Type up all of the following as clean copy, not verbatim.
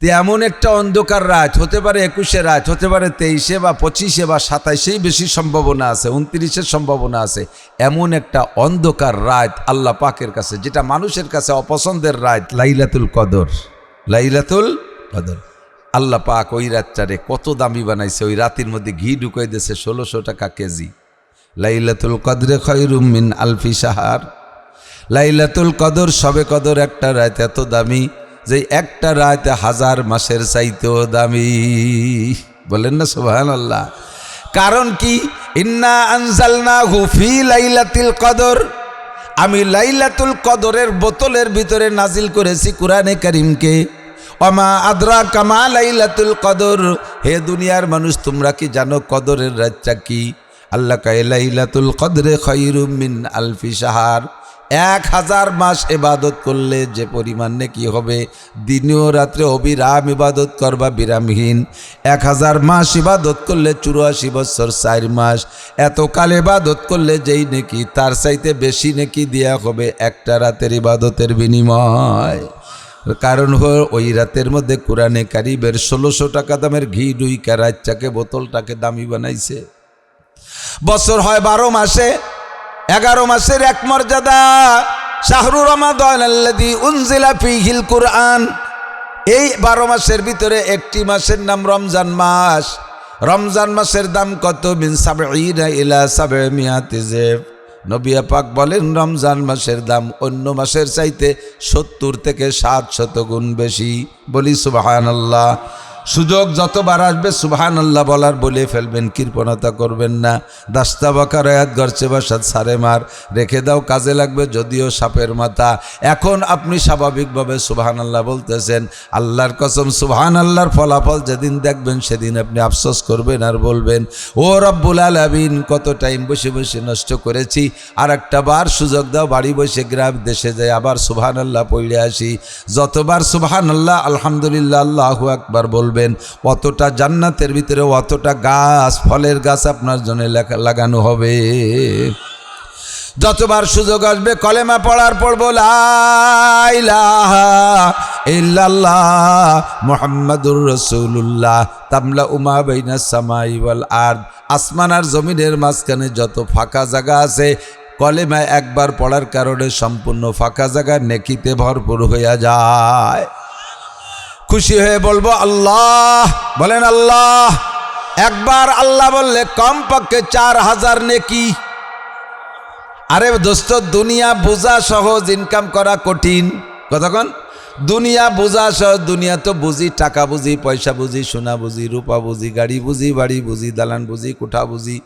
তো এমন একটা অন্ধকার রাত, হতে পারে 21-এ রাত, হতে পারে 23-এ বা 25-এ বা 27-এই বেশি সম্ভাবনা আছে, 29-এর সম্ভাবনা আছে। এমন একটা অন্ধকার রাত আল্লাহ পাকের কাছে, যেটা মানুষের কাছে অপছন্দের রাত, লাইলাতুল কদর। লাইলাতুল কদর আল্লাহ পাক ওই রাতটারে কত দামি বানাইছে। ওই রাতের মধ্যে ঘি ঢুকাই দিয়েছে 1600 টাকা কেজি। লাইলাতুল কদরে খায়রুম মিন আলফি শাহর। লাইলাতুল কদর, সবে কদর একটা রাত এত দামি যে একটা রাত 1000 মাসের চাইতেও দামি। বলেন না সুবহানাল্লাহ। কারণ কি? ইন্না আনজালনাহু ফি লাইলাতুল কদর, আমি লাইলাতুল কদরের বোতলের ভিতরে নাজিল করেছি কুরআনে কারীমকে। ওমা আদরাকা মা লাইলাতুল কদর, হে দুনিয়ার মানুষ তোমরা কি জানো কদরের রাতটা কি? আল্লাহ কয় লাইলাতুল কদরে খায়রুম মিন আলফি শাহর। 1000 মাস ইবাদত করলে যে পরিমাণ নেকি হবে, দিনে ও রাত্রে অবিরাম ইবাদত করবা বিরামহীন। 1000 মাস ইবাদত করলে 84 বছর 4 মাস। এত কাল ইবাদত করলে যেই নেকি, তার চাইতে বেশি নেকি দেয়া হবে একটা রাতের ইবাদতের বিনিময়। কারণ হল ওই রাতের মধ্যে কুরআনে কারীমের 1600 টাকা দামের ঘি ডুইকা রাতটাকে, বোতলটাকে দামি বানাইছে। বছর হয় 12 মাসে, 11 মাসের এক মর্যাদা শাহরু রমাদান আল্লাযী উনজিলা ফীহিল কুরআন। এই 12 মাসের ভিতরে একটি মাসের নাম রমজান মাস। রমজান মাসের দাম কত? মিন 70 ইলা 700 জিফ। নবী পাক বলেন রমজান মাসের দাম অন্য মাসের চাইতে 70 থেকে 700 গুণ বেশি। বলি সুবহানাল্লাহ। সুযোগ যতবার আসবে সুবহানাল্লাহ বলার বলে ফেলবেন, কৃপণতা করবেন না। দাস্তা বাকার আয়াত গরচে বাসাত সারে মার, রেখে দাও কাজে লাগবে যদিও সাপের মাথা। এখন আপনি স্বাভাবিকভাবে সুবহানাল্লাহ বলতেছেন, আল্লাহর কসম সুবহানাল্লাহর ফলাফল যেদিন দেখবেন সেদিন আপনি আফসোস করবেন আর বলবেন, ও রব্বুল আলামিন কত টাইম বসে বসে নষ্ট করেছি, আর একটা বার সুযোগ দাও, বাড়ি বসে গ্রাম দেশে যাই আবার সুবহানাল্লাহ পড়ে আসি। যতবার সুবহানাল্লাহ আলহামদুলিল্লাহ আল্লাহু আকবার বলবেন, অতটা জান্নাতের ভিতরে অতটা গাছ, ফলের গাছ আপনার জন্য লাগানো হবে। যতবার সুযোগ আসবে কলেমা পড়ার পড়বো লা ইলাহা ইল্লাল্লাহ মুহাম্মাদুর রাসূলুল্লাহ তামলা উমা বাইনাস সামাই ওয়াল আরদ। আসমান আর জমিনের মাঝখানে যত ফাঁকা জায়গা আছে, কলেমা একবার পড়ার কারণে সম্পূর্ণ ফাঁকা জায়গা নেকিতে ভরপুর হয়ে যায়। খুশি হয়ে বলবো আল্লাহ। বলেন আল্লাহ। একবার আল্লাহ বললে কমপক্ষে 4000 নেকি। আরে দোস্ত, দুনিয়া বোঝা সহজ, ইনকাম করা কঠিন। কতক্ষণ? দুনিয়া বোঝা সহজ। দুনিয়া তো বুঝি, টাকা বুঝি, পয়সা বুঝি, সোনা বুঝি, রূপা বুঝি, গাড়ি বুঝি, বাড়ি বুঝি, দালান বুঝি, কোঠা বুঝি,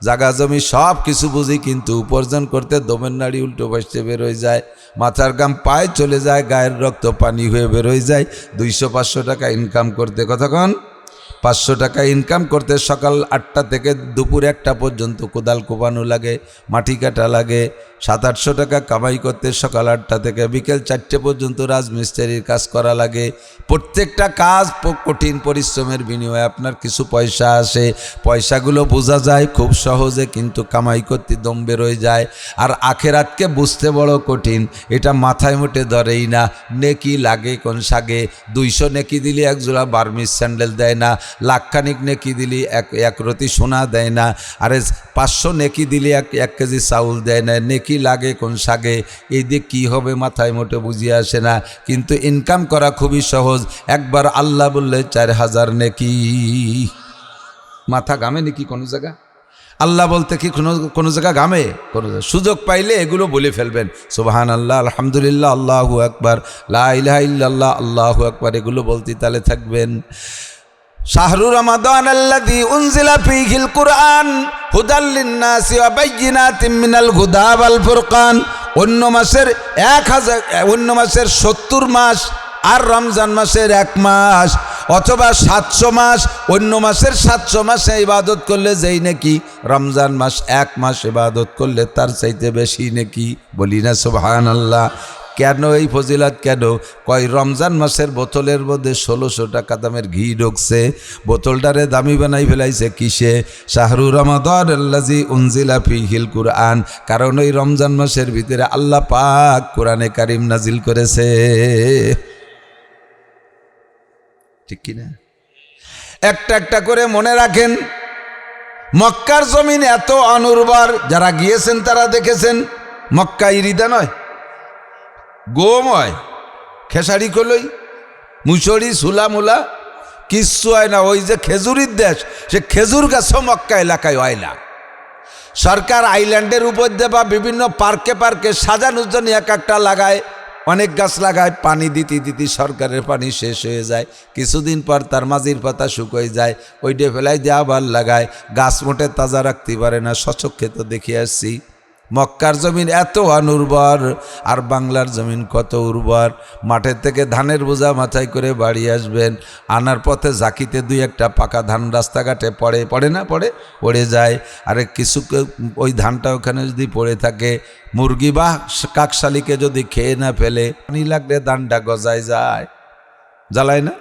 জাগা জমি সব কিছু বুঝি, কিন্তু উপার্জন করতে দমের নাড়ি উল্টো পাশে বেরোয় যায়, মাথার গাম পায়ে চলে যায়, গায়ের রক্ত পানি হয়ে বেরোয় যায়। 200-500 টাকা ইনকাম করতে, কতক্ষণ? 500 টাকা ইনকাম করতে সকাল 8টা থেকে দুপুর 1টা পর্যন্ত কোদাল কোপানো লাগে, মাটি কাটা লাগে। 700-800 টাকা কামাই করতে সকাল 8টা থেকে বিকেল 4টে পর্যন্ত রাজমিস্ত্রির কাজ করা লাগে। প্রত্যেকটা কাজ কঠিন পরিশ্রমের বিনিময়ে আপনার কিছু পয়সা আসে। পয়সাগুলো বোঝা যায় খুব সহজে, কিন্তু কামাই করতে দম বেরোয় যায়। আর আখেরাতকে বুঝতে বড় কঠিন, এটা মাথায় মুঠে ধরেই না। নেকি লাগে কোন সাগে? 200 নেকি দিলে এক জোড়া বার্মিস স্যান্ডেল দেয় না, লাখখানিক নেকি দিলি এক রতি সোনা দেয় না, আরে 500 নেকি দিলি 1 কেজি চাউল দেয় না। নেকি লাগে কোন সাগে? এই দিয়ে কী হবে মাথায় মোটে বুঝিয়ে আসে না, কিন্তু ইনকাম করা খুবই সহজ। একবার আল্লাহ বললে 4000 নেকি। মাথা ঘামে নাকি কোনো জায়গা? আল্লাহ বলতে কি কোনো জায়গা ঘামে? সুযোগ পাইলে এগুলো বলে ফেলবেন, সুবহানাল্লাহ, আলহামদুলিল্লাহ, আল্লাহু আকবার, লা ইলাহা ইল্লাল্লাহ, আল্লাহু আকবার, এগুলো বলতে তাহলে থাকবেন। শাহরু রমাদান আল্লাযী উনজিলা ফীহিল কুরআন হুদাল লিন-নাসি ওয়া বাইয়িনাতিম মিনাল হুদা ওয়াল ফুরকান। অন্য মাসের 70 মাস আর রমজান মাসের 1 মাস, অথবা 700 মাস। অন্য মাসের 700 মাসে ইবাদত করলে যেই নাকি, রমজান মাস 1 মাস ইবাদত করলে তার চাইতে বেশি নাকি। বলি না সুবহানাল্লাহ। কেন এই ফজিলত? কেন কয় রমজান মাসের বোতলের মধ্যে 1600 টাকা দামের ঘি ঢুকছে। বোতলটারে দামি বানাই ফেলাইছে কিসে? শাহরু রমাদান আল্লাযী উনজিলা ফীহিল কুরআন। কারণ ওই রমজান মাসের ভিতরে আল্লাহ পাক কোরআনে কারীম নাজিল করেছে। ঠিক কিনা? একটা একটা করে মনে রাখেন, মক্কার জমিন এত অনুর্বর, যারা গিয়েছেন তারা দেখেছেন। মক্কা ইরিদা নয়, গম হয়, খেসারি কলই, মুসরি, সুলা মুলা কিচ্ছু হয় না। ওই যে খেজুরির দেশ, সে খেজুর গাছও মক্কা এলাকায় হয় না। সরকার আইল্যান্ডের উপর দিয়ে বা বিভিন্ন পার্কে পার্কে সাজানোর জন্য এক একটা লাগায়, অনেক গাছ লাগায়। পানি দিতে দিতে সরকারের পানি শেষ হয়ে যায়, কিছুদিন পর তার মাঝির পাতা শুকিয়ে যায়, ওইটা ফেলাই দিয়ে আবার লাগায়। গাছ মোটে তাজা রাখতে পারে না, স্বচক্ষে তো দেখে আসছি। মক্কার জমিন এত অনুর্বর, আর বাংলার জমিন কত উর্বর। মাঠের থেকে ধানের বোঝা মাথায় করে বাড়ি আসবেন, আনার পথে ঝাঁকিতে দুই একটা পাকা ধান রাস্তাঘাটে পড়ে যায়। আরে কিছু ওই ধানটা ওখানে যদি পড়ে থাকে, মুরগি বা কাকশালিকে যদি খেয়ে না ফেলে, পানি লাগলে ধানটা গজায় যায়, জ্বালায় না?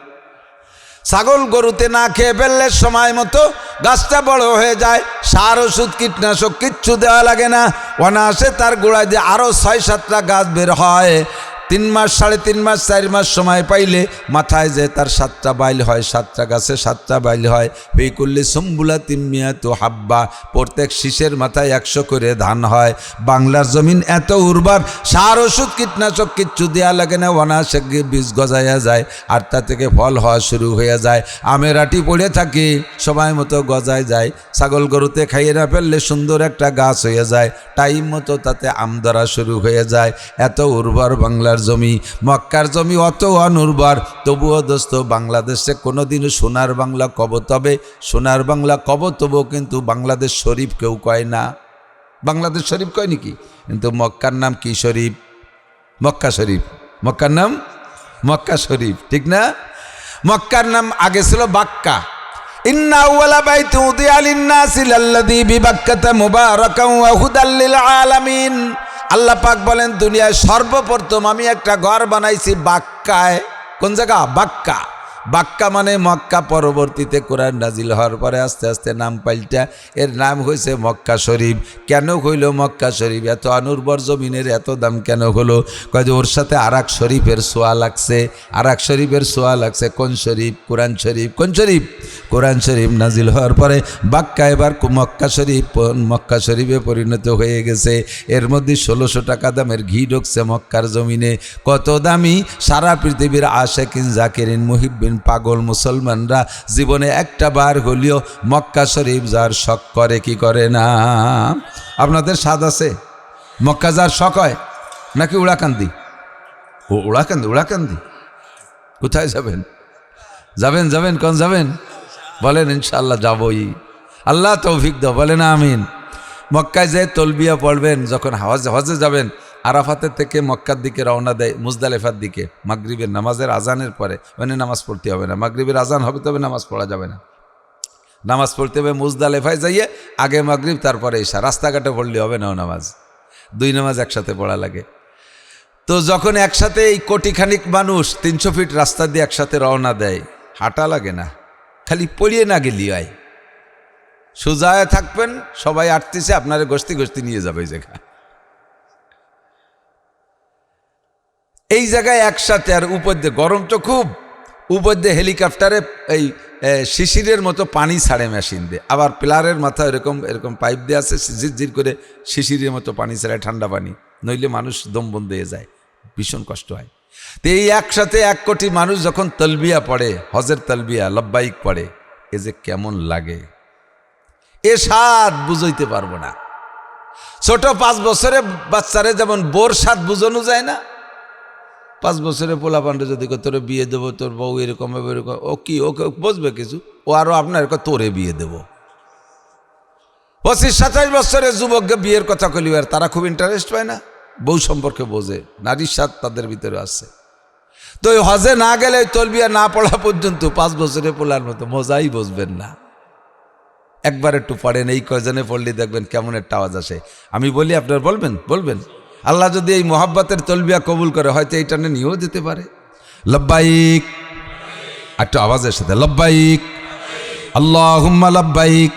ছাগল গরুতে না খেয়ে ফেললে সময় মতো গাছটা বড় হয়ে যায়, সার ওষুধ কীটনাশক কিচ্ছু দেওয়া লাগে না, অনায়াসে তার গোড়ায় দিয়ে আরও 6-7টা গাছ বের হয়। 3 মাস, 3.5 মাস, 4 মাস সময় পাইলে মাথায় যে তার 7টা বাইল হয়, 7টা গাছে 7টা বাইল হয়। এই করলে সম্বুলা তিম্মিয়া তো হাব্বা, প্রত্যেক শীষের মাথায় 100 করে ধান হয়। বাংলার জমিন এত উর্বর, সার ওষুধ কীটনাশক কিচ্ছু দেওয়া লাগে না, অনায়াসে বীজ গজাইয়া যায়, আর তা থেকে ফল হওয়া শুরু হয়ে যায়। আমের আটি পড়ে থাকে, সময় মতো গজায় যায়। ছাগল গরুতে খাইয়ে না ফেললে সুন্দর একটা গাছ হয়ে যায়, টাইম মতো তাতে আম ধরা শুরু হয়ে যায়। এত উর্বর বাংলার জমি। মক্কার জমি অত অনুর্বর, তবুও দোস্ত বাংলাদেশে কোনোদিনও সোনার বাংলা কব, তবে সোনার বাংলা কব, তবুও কিন্তু বাংলাদেশ শরীফ কেউ কয় না। বাংলাদেশ শরীফ কয় নাকি? কিন্তু মক্কার নাম কি শরীফ? মক্কা শরীফ। মক্কার নাম মক্কা শরীফ, ঠিক না? মক্কার নাম আগে ছিল বাক্কা। ইন্না আউওয়ালা বাইতুন উদিয়া লিন-নাসি লাল্লাযী বিবাক্কাতা মুবারাকান ওয়া হুদাল লিল আলামিন। আল্লাহ পাক বলেন, দুনিয়ায় সর্বপ্রথম আমি একটা ঘর বানাইছি বাক্কায়। কোন জায়গা? বাক্কা। বাক্কা মানে মক্কা। পরবর্তীতে কোরআন নাজিল হওয়ার পরে আস্তে আস্তে নাম পাল্টা এর নাম হয়েছে মক্কা শরীফ। কেন হইল মক্কা শরীফ? এত অনুর্বর জমিনের এত দাম কেন হলো? কয়ে ওর সাথে আর এক শরীফের ছোঁয়া লাগছে, আর এক শরীফের ছোঁয়া লাগছে। কোন শরীফ? কোরআন শরীফ। কোন শরীফ? কোরআন শরীফ নাজিল হওয়ার পরে বাক্কা এবার মক্কা শরীফ, মক্কা শরীফে পরিণত হয়ে গেছে। এর মধ্যে 1600 টাকা দামের ঘি ঢুকছে মক্কার জমিনে। কত দামি! সারা পৃথিবীর আশেকিন, জাকিরিন, মুহিব্বিন, পাগল মুসলমানরা জীবনে একটা বার হলেও মক্কা শরীফ যার শখ করে, কি করে না? আপনাদের স্বাদ আছে? মক্কা যার শখ হয় নাকি উড়াকান্দি? ও উড়াকান্দি। কোথায় যাবেন? যাবেন কোন যাবেন? বলেন ইনশাআল্লাহ যাবই। আল্লাহ তৌফিক দাও, বলেন আমিন। মক্কায় যে তলবিয়া পড়বেন, যখন হজে যাবেন, আরাফাতের থেকে মক্কার দিকে রওনা দেয় মুজদালিফার দিকে। মাগরিবের নামাজের আজানের পরে, মানে নামাজ পড়তে হবে না, মাগরিবের আজান হবে তবে নামাজ পড়া যাবে না। নামাজ পড়তে হবে মুজদালিফায় যাইয়ে, আগে মাগরিব তারপরে ঈশা। রাস্তাঘাটে পড়লে হবে না নামাজ, 2 নামাজ একসাথে পড়া লাগে। তো যখন একসাথে এই কোটিখানিক মানুষ 300 ফিট রাস্তা দিয়ে একসাথে রওনা দেয়, হাঁটা লাগে না, খালি পড়িয়ে না গেলি হয়। সোজায় থাকবেন, সবাই আটতেছে, আপনারা গোষ্ঠী নিয়ে যাবে এই জায়গা। এই জায়গায় একসাথে, আর উপর দিয়ে গরম তো খুব, উপর দিয়ে হেলিকপ্টারে এই শিশিরের মতো পানি ছাড়ে মেশিন দিয়ে, আবার পিলারের মাথায় এরকম পাইপ দিয়ে আছে, ঝিরঝির করে শিশিরের মতো পানি ছাড়ে, ঠান্ডা পানি, নইলে মানুষ দম বন্ধ হয়ে যায়, ভীষণ কষ্ট হয়। তো এই একসাথে 1 কোটি মানুষ যখন তলবিয়া পড়ে, হজের তলবিয়া লব্বাইক পড়ে, এ যে কেমন লাগে, এ স্বাদ বুঝাইতে পারবো না। ছোট 5 বছরে বাচ্চারে যেমন বোর স্বাদ বুঝানো যায় না, 5 বছরে পোলা পান্ডে যদি তোরে বিয়ে দেবো, তোর বউ এরকম এরকম, ও কি ওকে বুঝবে কিছু? ও আরো আপনার তোরে বিয়ে দেবো। 25-27 বছরের যুবককে বিয়ের কথা কলি, আর তারা খুব ইন্টারেস্ট পায় না, বউ সম্পর্কে বোঝে, নারীর স্বাদ তাদের ভিতরে আছে। তো ওই হজে না গেলে, তলবিয়া না পড়া পর্যন্ত 5 বছরে পোলার মতো মজাই বুঝবেন না। একবার একটু পড়েন, এই কয়জনে পড়লে দেখবেন কেমন একটা আওয়াজ আসে। আমি বলি, আপনার বলবেন আল্লাহ যদি এই মোহাব্বতের তলবিয়া কবুল করে, হয়তো এইটা নিয়েও যেতে পারে। লব্বাইক, একটু আওয়াজের সাথে, লব্বাইক আল্লাহুম্মা লব্বাইক,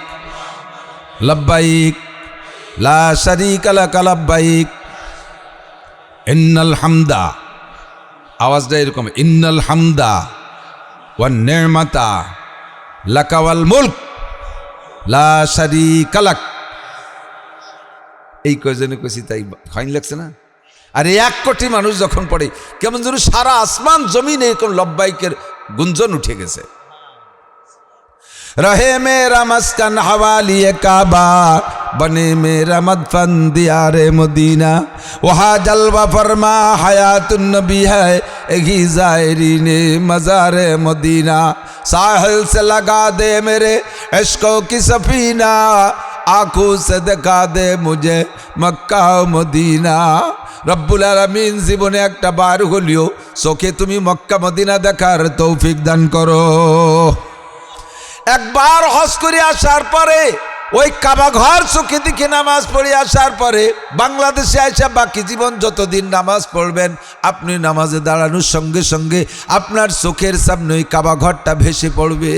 লব্বাইক লা শারীকা লাকা লব্বাইক, ইন্নাল হামদা, আওয়াজটা এরকম, ইন্নাল হামদা ওয়ান নি'মাতা লাকা ওয়াল মুলক লা শারীকা লাক। এই কয়জনে কইছি তাই ফাইন লাগছে না? আর 1 কোটি মানুষ যখন পড়ে কেমন যেন সারা আসমান জমিনে এরকম লব্বাইকের গুঞ্জন উঠে গেছে। रहे मेरा मस्कन हवालिए काबा, बने मेरा मदफन दियारे मदीना, वहाँ जलवा फरमा हयातुन नबी है यही ज़ायरीने मज़ारे मदीना, साहिल से लगा दे मेरे इश्क़ों की सफ़ीना, आँखों से दिखा दे मुझे मक्का मदीना। रब्बुल आलामीन জীবনে একটা বার হলিও চোখে তুমি মক্কা মদিনা দেখার তৌফিক দান করো। একবার হজ করে আসার পরে ওই কাবা ঘর চোখে দিকে নামাজ পড়ে আসার পরে বাংলাদেশে আইসা বাকি জীবন যতদিন নামাজ পড়বেন আপনি নামাজে দাঁড়ানোর সঙ্গে সঙ্গে আপনার চোখের সামনে ওই কাবা ঘরটা ভেসে পড়বে।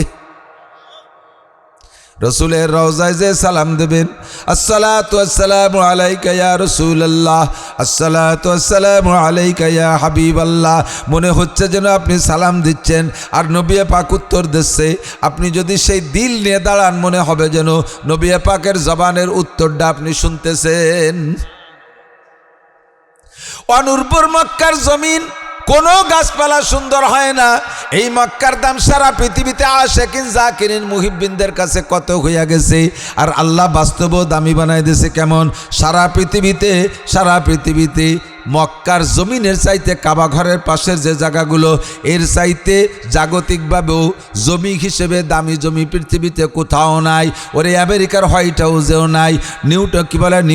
রসুলের রওজায় যে সালাম দেবেন, আসসালাতু ওয়াসসালামু আলাইকা ইয়া রাসূলুল্লাহ, আসসালাতু ওয়াসসালামু আলাইকা ইয়া হাবিবাল্লাহ, মনে হচ্ছে যেন আপনি সালাম দিচ্ছেন আর নবী পাক উত্তর দিচ্ছে। আপনি যদি সেই দিল নিয়ে দাঁড়ান মনে হবে যেন নবী পাকের জবানের উত্তরটা আপনি শুনতেছেন। অনুর্বর মক্কার জমিন, কোনো গাছপালা সুন্দর হয় না। এই মক্কার দাম সারা পৃথিবীতে আশিকিন জাকিরিন মুহিব্বিনদের কাছে কত হইয়া গেছে, আর আল্লাহ বাস্তব দামি বানাই দিয়েছে কেমন। সারা পৃথিবীতে মক্কার জমিনের চাইতে কাবা ঘরের পাশের যে জায়গাগুলো এর চাইতে জাগতিকভাবেও জমি হিসেবে দামি জমি পৃথিবীতে কোথাও নাই। ওরে আমেরিকার হোয়াইট হাউসেও নাই, নিউ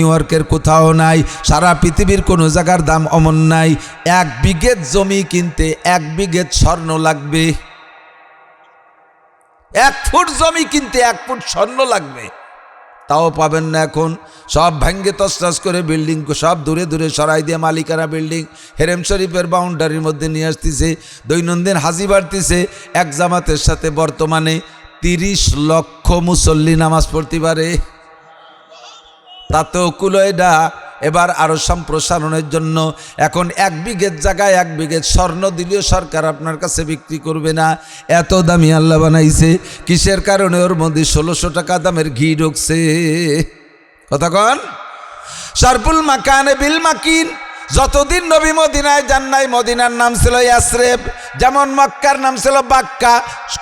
ইয়র্কের কোথাও নাই, সারা পৃথিবীর কোনো জায়গার দাম অমন নাই। 1 বিঘে জমি কিনতে 1 বিঘে স্বর্ণ লাগবে। 1 ফুট জমি কিনতে 1 ফুট স্বর্ণ লাগবে, তাও পাবেন না। এখন সব ভাঙ্গে তছনছ করে বিল্ডিং সব দূরে দূরে সরাই দিয়ে মালিকানা বিল্ডিং হেরেম শরীফের বাউন্ডারির মধ্যে নিয়ে আসতেছে। দৈনন্দিন হাজি বাড়তিছে। এক জামাতের সাথে বর্তমানে 30 লক্ষ মুসল্লি নামাজ পড়তে পারে। তাতেও কুলোয় না। এবার আরও সম্প্রসারণের জন্য এখন 1 বিঘের জায়গায় 1 বিঘে স্বর্ণ দিলেও সরকার আপনার কাছে বিক্রি করবে না, এত দামি আল্লাহ বানাইছে। কিসের কারণে? ওর মধ্যে 1600 টাকা দামের ঘি ঢুকছে। কথা কন? শারফুল মাকানে বিল মাকিন। যতদিন নবী মদিনায় যান নাই, মদিনার নাম ছিল ইয়াসরিব, যেমন মক্কার নাম ছিল বাক্কা।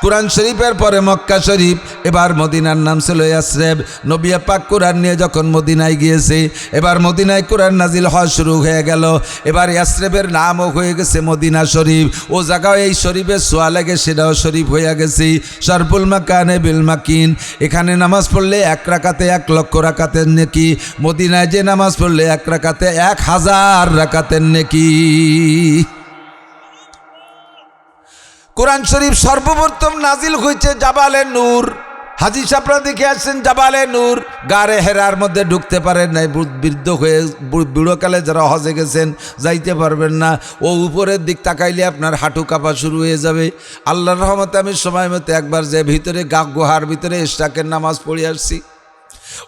কুরআন শরীফের পরে মক্কা শরীফ, এবার মদিনার নাম ছিল ইয়াসরিব। নবী পাক কুরআন নিয়ে যখন মদিনায় গিয়েছে, এবার মদিনায় কুরআন নাজিল হওয়া শুরু হয়ে গেল। এবার ইয়াসরিবের নামও হয়ে গেছে মদিনা শরীফ। ও জায়গায় এই শরীফের ছোঁয়া লাগে, সেটাও শরীফ হয়ে গেছে। শারফুল মাকানে বিল মাকিন। এখানে নামাজ পড়লে 1 রাকাতে 1 লক্ষ রাকাতের নেকি, মদিনায় যে নামাজ পড়লে 1 রাকাতে 1000 রাকাতের নেকি। কোরআন শরীফ সর্বপ্রথম নাজিল হয়েছে জাবালে নূর। হাজি সাহেবরা দেখে আসছেন জাবালে নূর। গারে হেরার মধ্যে ঢুকতে পারেন নাই, বৃদ্ধ হয়ে বুড়োকালে যারা হজে গেছেন যাইতে পারবেন না। ও উপরের দিক তাকাইলে আপনার হাঁটু কাঁপা শুরু হয়ে যাবে। আল্লাহর রহমতে আমি সময় মতো একবার যে ভিতরে গুহার ভিতরে ইশরাকের নামাজ পড়ে আসছি।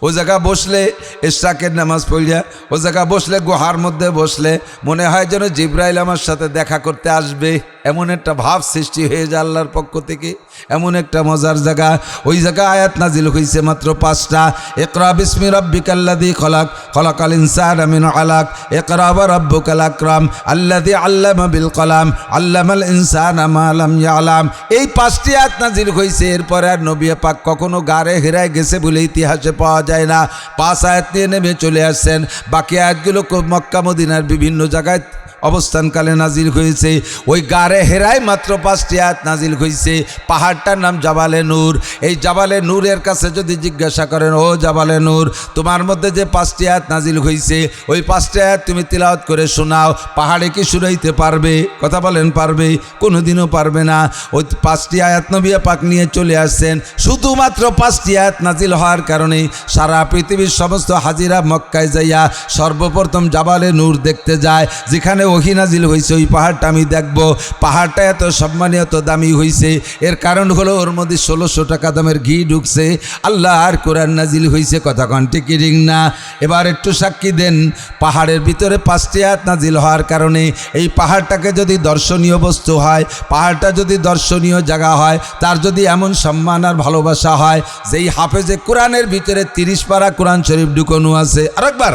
ও জায়গা বসলে ইশরাকের নামাজ পড়িয়া ও জায়গা বসলে গুহার মধ্যে বসলে মনে হয় যেন জিব্রাইল আমার সাথে দেখা করতে আসবে, এমন একটা ভাব সৃষ্টি হয়ে যায় আল্লাহর পক্ষ থেকে। এমন একটা মজার জায়গা। ওই জায়গায় আয়াত নাজিল হয়েছে মাত্র 5টা। ইকরা বিসমি রাব্বিকাল্লাযী খলাক, খলাকাল ইনসানা মিন আলাক, ইকরা ওয়া রাব্বুকাল আকরাম, আল্লাযী আল্লামা বিল কলাম, আল্লামাল ইনসানা মা লাম ইয়ালাম। এই 5টি আয়াত নাজিল হয়েছে। এরপরে আর নবী পাক কখনো গারে হেরায় গেছে বলে ইতিহাসে পাওয়া যায় না। 5 আয়াত নিয়ে নেমে চলে আসছেন। বাকি আয়াতগুলো মক্কা মদিনার বিভিন্ন জায়গায় অবস্থানকালে নাজিল হয়েছে। ওই গারে হেরায় মাত্র 5টি আয়াত নাজিল হয়েছে। পাহাড়টার নাম জাবালে নূর। এই জাবালে নূরের কাছে যদি জিজ্ঞাসা করেন, ও জাবালে নূর, তোমার মধ্যে যে 5টি আয়াত নাজিল হয়েছে, ওই 5টি আয়াত তুমি তিলাওয়াত করে শোনাও, পাহাড়ে কি শুনাইতে পারবে? কথা বলেন, পারবে? কোনোদিনও পারবে না। ওই 5টি আয়াত নবী পাক নিয়ে চলে আসছেন। শুধুমাত্র 5টি আয়াত নাজিল হওয়ার কারণে সারা পৃথিবীর সমস্ত হাজিরা মক্কায় যাইয়া সর্বপ্রথম জাবালে নূর দেখতে যায়, যেখানে ওহী নাজিল হয়েছে ওই পাহাড়টা আমি দেখব। পাহাড়টা এত সম্মানীয় এত দামি হয়েছে, এর কারণ হলো ওর মধ্যে 1600 টাকা দামের ঘি ঢুকছে। আল্লাহর কোরআন নাজিল হয়েছে, কথা কন ঠিক কি ঠিক না? এবার একটু সাক্ষী দেন, পাহাড়ের ভিতরে 5টি আয়াত নাজিল হওয়ার কারণে এই পাহাড়টাকে যদি দর্শনীয় বস্তু হয়, পাহাড়টা যদি দর্শনীয় জায়গা হয়, তার যদি এমন সম্মান আর ভালোবাসা হয়, যেই হাফেজে কোরআনের ভিতরে 30 পারা কোরআন শরীফ ঢুকানো আছে। আরেকবার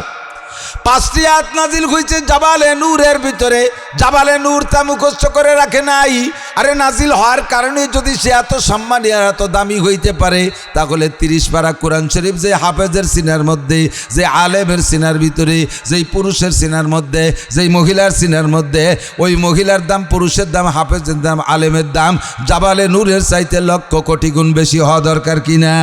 5টি আয়াত নাজিল হয়েছে জাবালে নূরের ভিতরে। জাবালে নূর তা মুখস্থ করে রাখে নাই। আরে নাজিল হওয়ার কারণে যদি সে এত সম্মানী আর এত দামি হইতে পারে, তাহলে 30 পারা কোরআন শরীফ যে হাফেজের সিনার মধ্যে, যে আলেমের সিনার ভিতরে, যেই পুরুষের সিনার মধ্যে, যেই মহিলার সিনার মধ্যে, ওই মহিলার দাম, পুরুষের দাম, হাফেজের দাম, আলেমের দাম জাবালে নূরের চাইতে লক্ষ কোটি গুণ বেশি হওয়া দরকার কিনা?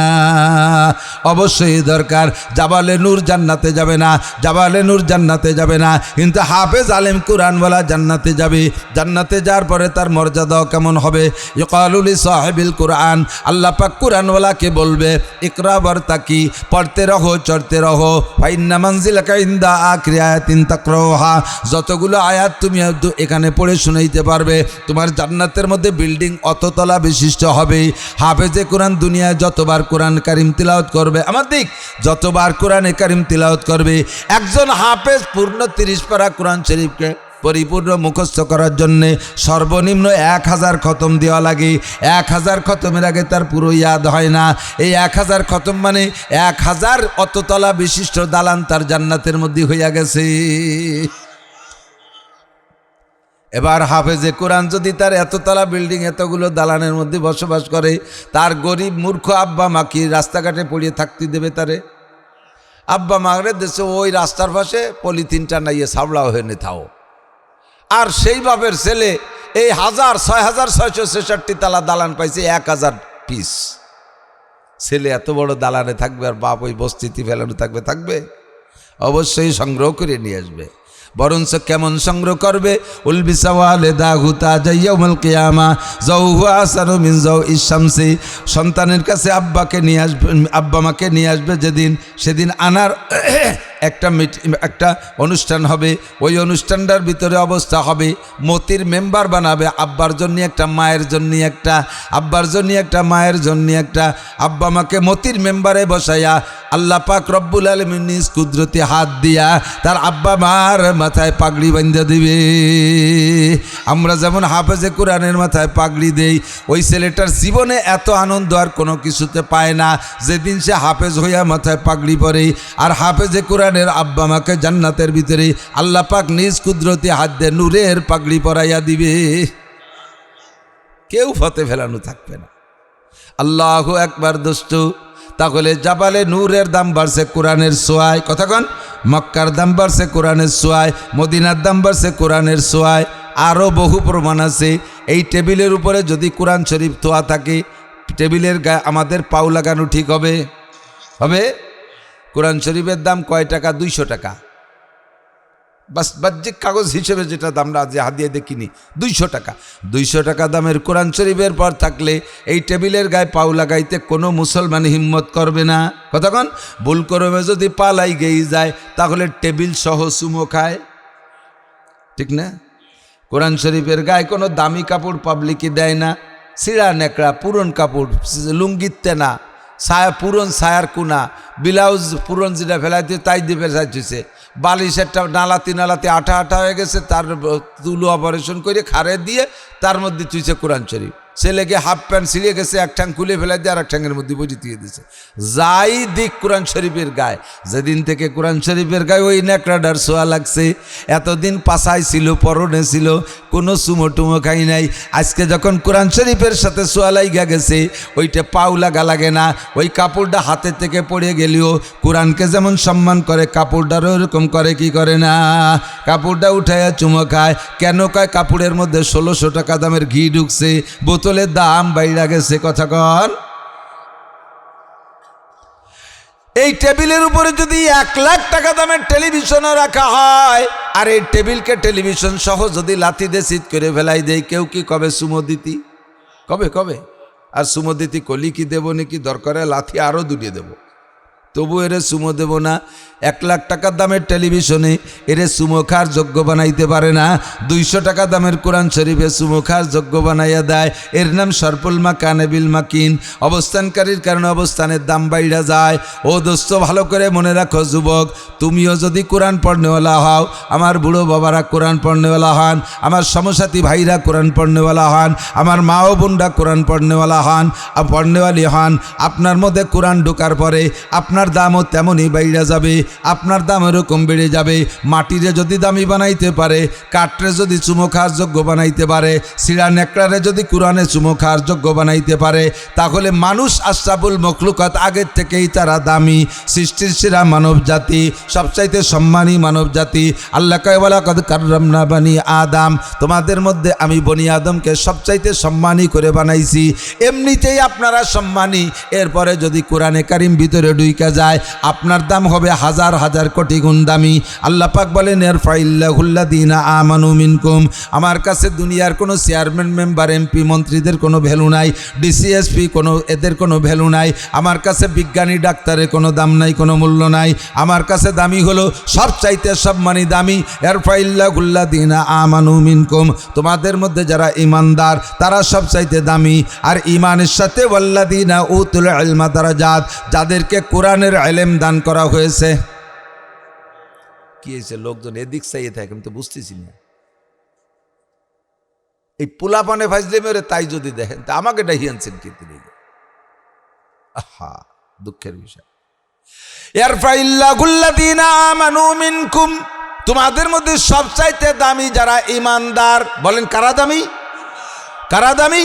অবশ্যই দরকার। জাবালে নূর জান্নাতে যাবে না, জাবালে নূর জান্নাতে যাবে না, কিন্তু হাফেজ আলেম কোরআনওয়ালা জান্নাতে যাবে। জান্নাতে যাওয়ার পরে তার মর্যাদাও কেমন হবে? ইকালু লি সাহিবিল কোরআন, আল্লাহ পাক কোরআনওয়ালাকে বলবে ইকরা বারতাকি, পড়তে রহো, চড়তে রহো, ফাইন্না মানজিলাকা ইনদা আখিরি আয়াতিন তাকরাউহা। যতগুলো আয়াত তুমি এখানে পড়ে শুনাইতে পারবে, তোমার জান্নাতের মধ্যে বিল্ডিং অততলা বিশিষ্ট হবে। হাফেজে কোরআন দুনিয়ায় যতবার কোরআন কারিম তিলাওয়াত করবে, আমার দিক যতবার কোরআনে কারিম তিলাওয়াত করবে, একজন হাফেজ পূর্ণ 30 পারা কোরআন শরীফকে পরিপূর্ণ মুখস্থ করার জন্যে সর্বনিম্ন 1000 খতম দেওয়া লাগে। 1000 খতমের আগে তার পুরো ইয়াদ হয় না। এই 1000 খতম মানে 1000 অততলা বিশিষ্ট দালান তার জান্নাতের মধ্যে হইয়া গেছে। এবার হাফেজে কোরআন যদি তার এততলা বিল্ডিং, এতগুলো দালানের মধ্যে বসবাস করে, তার গরিব মূর্খ আব্বা মা কি রাস্তাঘাটে পড়িয়ে থাকতে দেবে তারে? আব্বা মাগরে দেশে ওই রাস্তার পাশে পলিথিনটা নাইয়ে সাবলা হয়ে নেথাও। আর সেই বাপের ছেলে এই 6666 তালা দালান পাইছে 1000 পিস। ছেলে এত বড় দালানে থাকবে আর বাপ ওই বস্তিতে ফেলানো থাকবে? অবশ্যই সংগ্রহ করে নিয়ে আসবে। বরঞ্চ কেমন সংগ্রহ করবে? সন্তানের কাছে আব্বাকে নিয়ে আসবে, আব্বা মাকে নিয়ে আসবে যেদিন, সেদিন আনার একটা অনুষ্ঠান হবে। ওই অনুষ্ঠানটার ভিতরে অবস্থা হবে মতির মেম্বার বানাবে, আব্বার জন্য একটা, মায়ের জন্য একটা, আব্বার জন্য একটা, মায়ের জন্য একটা। আব্বা মাকে মতির মেম্বারে বসাইয়া আল্লাহ পাক রব্বুল আলামিন নিজ কুদরতি হাত দিয়া তার আব্বা মার মাথায় পাগড়ি বাঁধা দিবে। আমরা যেমন হাফেজে কোরআনের মাথায় পাগড়ি দেই, ওই ছেলেটার জীবনে এত আনন্দ আর কোনো কিছুতে পায় না যেদিন সে হাফেজ হইয়া মাথায় পাগড়ি পরে। আর হাফেজে কোরআনের আব্বা মাকে জান্নাতের ভিতরে আল্লাহ পাক নিজ কুদরতি হাত দিয়ে নূরের পাগড়ি পরাইয়া দিবে। কেউ ফতে ফেলানো থাকবে না। আল্লাহু আকবার দোস্ত। তাহলে জাবালে নূরের দাম বাড়ছে কোরআনের সোয়ায়, কথা কন। মক্কার দাম বাড়ছে কোরআনের সোয়ায়, মদিনার দাম বাড়ছে কোরআনের সোয়ায়। আরও বহু প্রমাণ আছে। এই টেবিলের উপরে যদি কোরআন শরীফ তোয়া থাকে, টেবিলের গায়ে আমাদের পাও লাগানো ঠিক হবে? হবে? কোরআন শরীফের দাম কয় টাকা? 200 টাকা। বাহ্যিক কাগজ হিসেবে যেটা আমরা যে হাদিয়ে দেখিনি 200 টাকা। 200 টাকা দামের কোরআন শরীফের পর থাকলে এই টেবিলের গায়ে পাও লাগাইতে কোনো মুসলমান হিম্মত করবে না। কতক্ষণ ভুল করবে যদি পা লাইগেই যায় তাহলে টেবিল সহ চুমো খায়, ঠিক না? কোরআন শরীফের গায়ে কোনো দামি কাপড় পাবলিকই দেয় না। ছিঁড়া নেকড়া পুরন কাপড়, লুঙ্গিতে না, ছায়া পুরন ছায়ার কুনা, ব্লাউজ পুরন যেটা ফেলাইতে তাই দিয়ে ফেলাইতেছে। বালিশ একটা নালাতে আঠা হয়ে গেছে, তার তুলো অপারেশন করে খারে দিয়ে তার মধ্যে তুইছে কোরআন শরীফ। ছেলেকে হাফ প্যান্ট ছিঁড়ে গেছে, এক ঠ্যাং খুলে ফেলাই দিয়ে আর এক ঠ্যাঙের মধ্যে বসে দিয়ে দিয়েছে। যাই দিক কোরআন শরীফের গায়ে। যেদিন থেকে কোরআন শরীফের গায়ে ওই ন্যাকড়াডার ছোঁয়া লাগছে, এতদিন পাছায় ছিল, পরনে ছিল, কোনো চুমো টুমো খাই নাই। আজকে যখন কোরআন শরীফের সাথে ছোঁয়া লাইগা গেছে, ওইটা পাও লাগা লাগে না। ওই কাপড়টা হাতের থেকে পড়ে গেলেও কোরআনকে যেমন সম্মান করে কাপড়টারও এরকম করে কি করে না? কাপড়টা উঠাইয়া চুমো খায়। কেন কয়? কাপড়ের মধ্যে 1600 টাকা দামের ঘি ঢুকছে, বোতলের দাম বাইরে গেছে। কথা কন। এই টেবিলের উপরে যদি 1 লাখ টাকা দামের টেলিভিশনও রাখা হয়, আর এই টেবিলকে টেলিভিশন সহ যদি লাথি দিয়ে চিৎ করে ফেলাই দেয়, কেউ কি কবে সুমো দিতি? কবে? আর সুমো দিতি কলি কি দেবো নাকি? দরকারে লাথি আরও দুটিয়ে দেবো। তবু এরে চুমো দেব না। 1 লাখ টাকার দামের টেলিভিশনে এরে চুমো খার যোগ্য বানাইতে পারে না। 200 টাকা দামের কোরআন শরীফে চুমো খার যোগ্য বানাইয়া দেয়। এর নাম সরপুল মাকানে বিল মাকিন। অবস্থানকারীর কারণে অবস্থানের দাম বাইরা যায়। ও দোস্ত, ভালো করে মনে রাখো যুবক, তুমিও যদি কোরআন পড়নেওয়ালা হও, আমার বুড়ো বাবারা কোরআন পড়নেওয়ালা হন, আমার সমসাথী ভাইরা কোরআন পড়নেওয়ালা হন, আমার মা ও বোনরা কোরআন পড়নেওয়ালা হন, পড়নেওয়ালি হন, আপনার মধ্যে কোরআন ঢোকার পরে আপনার দামও তেমনই বাইরা যাবে, আপনার দাম এরকম বেড়ে যাবে। মাটিরে যদি দামি বানাইতে পারে, কাঠরে যদি চুমো খাওয়ার যোগ্য বানাইতে পারে, সিরা নেকড়ারে যদি কোরআনে চুমো খাওয়ার যোগ্য বানাইতে পারে, তাহলে মানুষ আশরাফুল মখলুকাত, আগের থেকেই তারা দামি, সৃষ্টির সেরা মানব জাতি, সবচাইতে সম্মানী মানব জাতি। আল্লাহ কয় ওয়ালাকাদ কাররামনা বানি আদম, তোমাদের মধ্যে আমি বনি আদমকে সবচাইতে সম্মানী করে বানাইছি। এমনিতেই আপনারা সম্মানী, এরপরে যদি কোরআনে কারিম ভিতরে ঢুইকা যায়, আপনার দাম হবে হাজার হাজার কোটি গুণ দামি। আল্লাহ পাক বলেন ইরফাইল্লাহুল্লাযীনা আমানু মিনকুম, আমার কাছে দুনিয়ার কোনো চেয়ারম্যান, মেম্বার, এমপি, মন্ত্রীদের কোনো ভ্যালু নাই, ডিসিএসপি কোনো এদের কোনো ভ্যালু নাই। আমার কাছে বিজ্ঞানী, ডাক্তারের কোনো দাম নাই, কোনো মূল্য নাই। আমার কাছে দামি হলো সবচাইতে সম্মানী দামি ইরফাইল্লাহুল্লাযীনা আমানু মিনকুম, তোমাদের মধ্যে যারা ঈমানদার তারা সবচাইতে দামি। আর ঈমানের সাথে ওয়াল্লাযীনা উতুল ইলমা দারাজাত, যাদেরকে কোরআনের ইলম দান করা হয়েছে। কি হয়েছে? লোকজন এদিক চাইয়ে থাকে, আমি তো বুঝতেছি না। এই পোলাপানে ফাইজলে মেরে তাই যদি দেখেন, তা আমাকে ডাকিয়েছেন কি তিনি? আহা, দুঃখের বিষয়। ইরফাইল্লাহুল্লাযীনা আমানু মিনকুম, তোমাদের মধ্যে সবচাইতে দামি যারা ঈমানদার। বলেন কারা দামি? কারা দামি?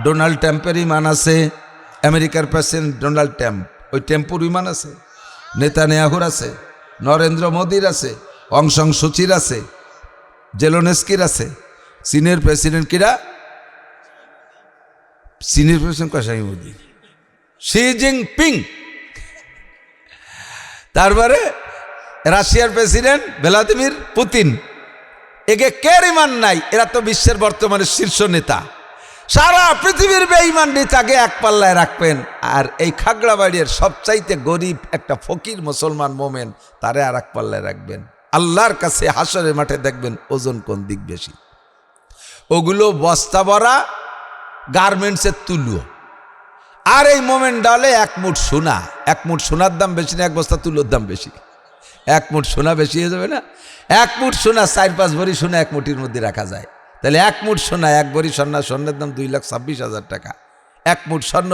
ডোনাল্ড ট্রাম্পের ঈমান আছে, আমেরিকার প্রেসিডেন্ট ডোনাল্ড ট্রাম্প, ওই টেম্পুর ঈমান আছে, নেতানিয়াহুর আছে, নরেন্দ্র মোদির আছে, অং সান সুচির আছে, জেলোনেস্কির আছে, চীনের প্রেসিডেন্ট কিরা? চীনের প্রেসিডেন্ট কাশাই মোদি, শি জিনপিং, তারপরে রাশিয়ার প্রেসিডেন্ট ভ্লাদিমির পুতিন। একে কের ঈমান নাই? এরা তো বিশ্বের বর্তমানে শীর্ষ নেতা। সারা পৃথিবীর বেঈমান নেতাকে এক পাল্লায় রাখবেন, আর এই খাগড়াবাড়ির সবচাইতে গরিব একটা ফকির মুসলমান মোমেন, তারে আর এক পাল্লায় রাখবেন। আল্লাহর কাছে হাসরের মাঠে দেখবেন ওজন কোন দিক বেশি। ওগুলো বস্তা ভরা গার্মেন্টসের তুলো, আর এই মোমেন ডালে 1 মুঠ সোনা। 1 মুঠ সোনার দাম বেশি না 1 বস্তা তুলোর দাম বেশি? 1 মুঠ সোনা বেশি হয়ে যাবে না? 1 মুঠ সোনা 4-5 ভরি সোনা 1 মুঠির মধ্যে রাখা যায়। তাহলে 1 মুঠ সোনা, 1 ভরি স্বর্ণের দাম 2,26,000 টাকা। 1 মুঠ স্বর্ণ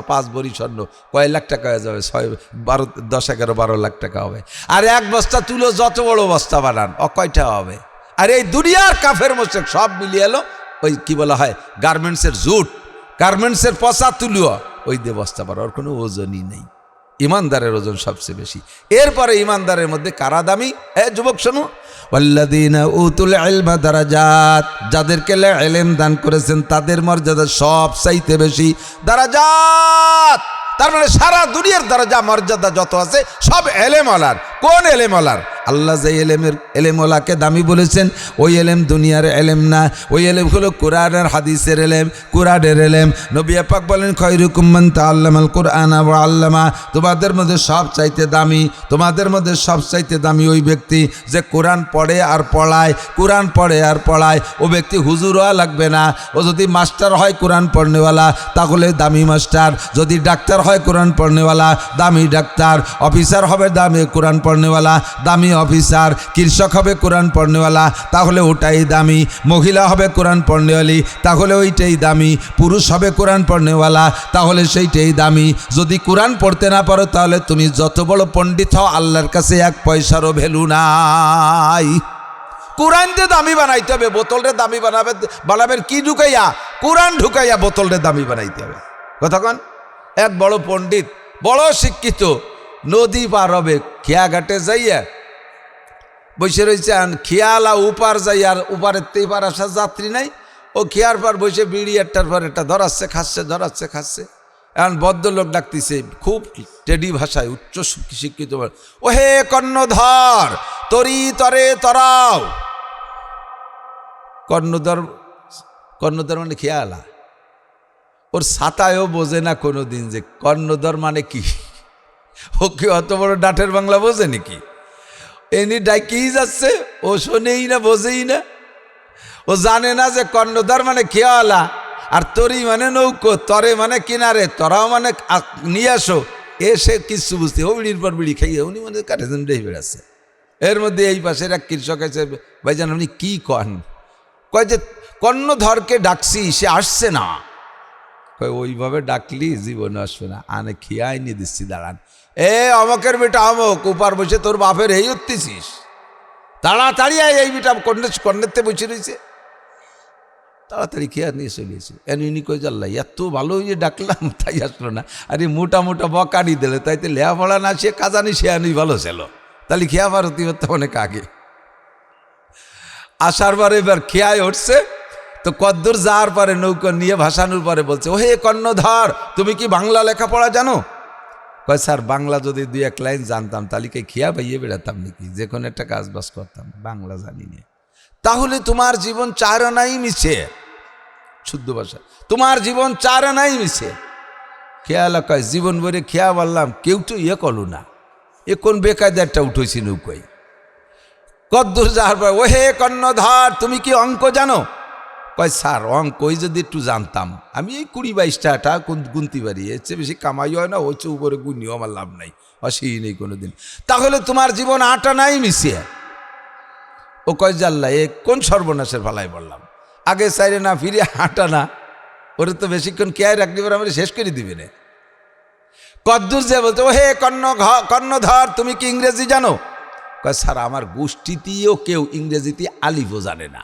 5 ভরি স্বর্ণ কয় লাখ টাকা হয়ে যাবে? 10-11-12 লাখ টাকা হবে। আর 1 বস্তা তুলো যত বড় বস্তা বানান, কয়টা হবে? আর এই দুনিয়ার কাফের মোশেক সব মিলিয়ে এলো ওই কি বলা হয় গার্মেন্টসের জুট, গার্মেন্টসের পচা তুলো, ওই দিয়ে বস্তা বানার কোনো ওজনই নেই। ইমানদারের ওজন সবচেয়ে বেশি। এরপরে ইমানদারের মধ্যে কারা দামি? যুবক শোনো, ওয়াল্লাযীনা উতুল ইলমা দারাজাত, যাদেরকে ইলম দান করেছেন তাদের মর্যাদা সবচাইতে বেশি। দারাজাত তার মানে সারা দুনিয়ার দরজা মর্যাদা যত আছে সব এলেমওয়ালার। কোন এলেমওয়ালার? আল্লাহ যে এলেমওয়ালাকে দামি বলেছেন, ওই এলেম দুনিয়ার এলেম না, ওই এলেম হলো কোরআনের হাদিসের এলেম, কোরআনের এলেম। নবী পাক বলেন খায়রুকুম মান তাআল্লামাল কুরআনা ওয়া আল্লামা, তোমাদের মধ্যে সব চাইতে দামি, তোমাদের মধ্যে সব চাইতে দামি ওই ব্যক্তি যে কোরআন পড়ে আর পড়ায়, কোরআন পড়ে আর পড়ায়। ও ব্যক্তি হুজুর হওয়া লাগবে না, ও যদি মাস্টার হয় কোরআন পড়নেওয়ালা তাহলে দামি মাস্টার, যদি ডাক্তার হয় কোরআন পড়নেওয়ালা দামি ডাক্তার, অফিসার হবে দামি কোরআন পড়নেওয়ালা দামি অফিসার, কৃষক হবে কোরআন পড়নেওয়ালা তাহলে ওটাই দামি, মহিলা হবে কোরআন পড়নেওয়ালি তাহলে ওইটাই দামি, পুরুষ হবে কোরআন পড়নেওয়ালা তাহলে সেইটাই দামি। যদি কোরআন পড়তে না পারো তাহলে তুমি যত বড় পণ্ডিত হও আল্লাহর কাছে 1 পয়সারও ভ্যালু নাই। কোরআন যে দামি বানাইতে হবে, বোতলটা দামি বানাবেন কি ঢুকাইয়া? কোরআন ঢুকাইয়া বোতলটা দামি বানাইতে হবে। কতক্ষণ? এক বড় পণ্ডিত, বড় শিক্ষিত, নদী পার হবে, খেয়াঘাটে যাইয়া বসে রয়েছে, খেয়ালা উপার যাই, আর উপারের তেপার আসার যাত্রী নাই, ও খেয়ার পর বসে বিড়ি একটার পর একটা ধরাচ্ছে খাচ্ছে। এখন ভদ্রলোক ডাকতেছে খুব টেডি ভাষায়, উচ্চ শিক্ষিত, ও হে কর্ণধর তরি তরে তরাও। কর্ণধর মানে খেয়ালা, ওর ছাতায়ও বোঝে না কোনোদিন যে কর্ণধর মানে কি। ও কি অত বড় ডাঠের বাংলা বোঝে নাকি? এনি ডাইকেই যাচ্ছে, ও শোনেই না, বোঝেই না। ও জানে না যে কর্ণধার মানে খেয়ালা, আর তরি মানে নৌকো, তরে মানে কিনারে, তরাও মানে নিয়ে আসো। এসে কিছু বুঝতে বিড়ির পর বিড়ি খাইয়ে উনি মানে কাঠে ডেই বেড়াচ্ছে। এর মধ্যে এই পাশের এক কৃষক আছে, ভাইজান আপনি কী কন? কয় যে কর্ণধরকে ডাকছি, সে আসছে না। কয় ওইভাবে ডাকলি জীবনে আসবে না, আনে খিয়াই নিয়ে দিচ্ছি, দাঁড়ান। অমকের বেটা অমক, উপার বসে তোর বাপের এই উঠতেছিস, তাড়াতাড়ি এই বেটা কর্ণেরতে বসে রয়েছে, তাড়াতাড়ি খেয়া নিয়ে চলিয়েছে। এনি কই জাল্লা এত ভালো হয়ে ডাকলাম তাই আসলো না। আরে মোটা মোটা বকানি দিলে তাইতে লেয়া পড়া না, সে কাজানি সে আনি ভালো ছিল, তাহলে খেয়া ভারতী হতে অনেক আগে। আসার পরে এবার খেয়ায় উঠছে, তো কদ্দূর যাওয়ার পরে নৌকা নিয়ে ভাসানোর পরে বলছে, ও হে কর্ণধর, তুমি কি বাংলা লেখাপড়া জানো? কয় স্যার বাংলা যদি দুই এক লাইন জানতাম তাহলে কি খেয়া পাইয়ে বেড়াতাম নাকি, যে কোনো একটা কাজ বাজ করতাম, বাংলা জানি না। তাহলে তোমার জীবন চার আনাই মিছে, শুদ্ধ ভাষা তোমার জীবন চার আনাই মিছে। খেয়াল কয় জীবন ভরে খেয়া বললাম, কেউ তো ইয়ে করলো না, এ কোন বেকায়দারটা উঠেছি নৌকায়। কদ্দূর যাওয়ার পর, ও হে কর্ণধর, তুমি কি অঙ্ক জানো? কয় স্যার অঙ্কই যদি একটু জানতাম, আমি এই 20-22টা গুনতে পারি, এর চেয়ে বেশি কামাই হয় না, ওই চেয়ে উপরে গুনিও আমার লাভ নাই, অসুই নেই কোনো দিন। তাহলে তোমার জীবন 8 আনাই মিশিয়ে। ও কয় জাল্লা এ কোন সর্বনাশের ফালাই বললাম, আগে চাইরে না ফিরে 8 আনা, ওরে তো বেশিক্ষণ কেয়ার রাখলি পরে আমার শেষ করে দিবে না। কদ্দূর যে বলতো, ও হে কর্ণধর, তুমি কি ইংরেজি জানো? কয় স্যার আমার গোষ্ঠীতেও কেউ ইংরেজিতে আলিফও জানে না,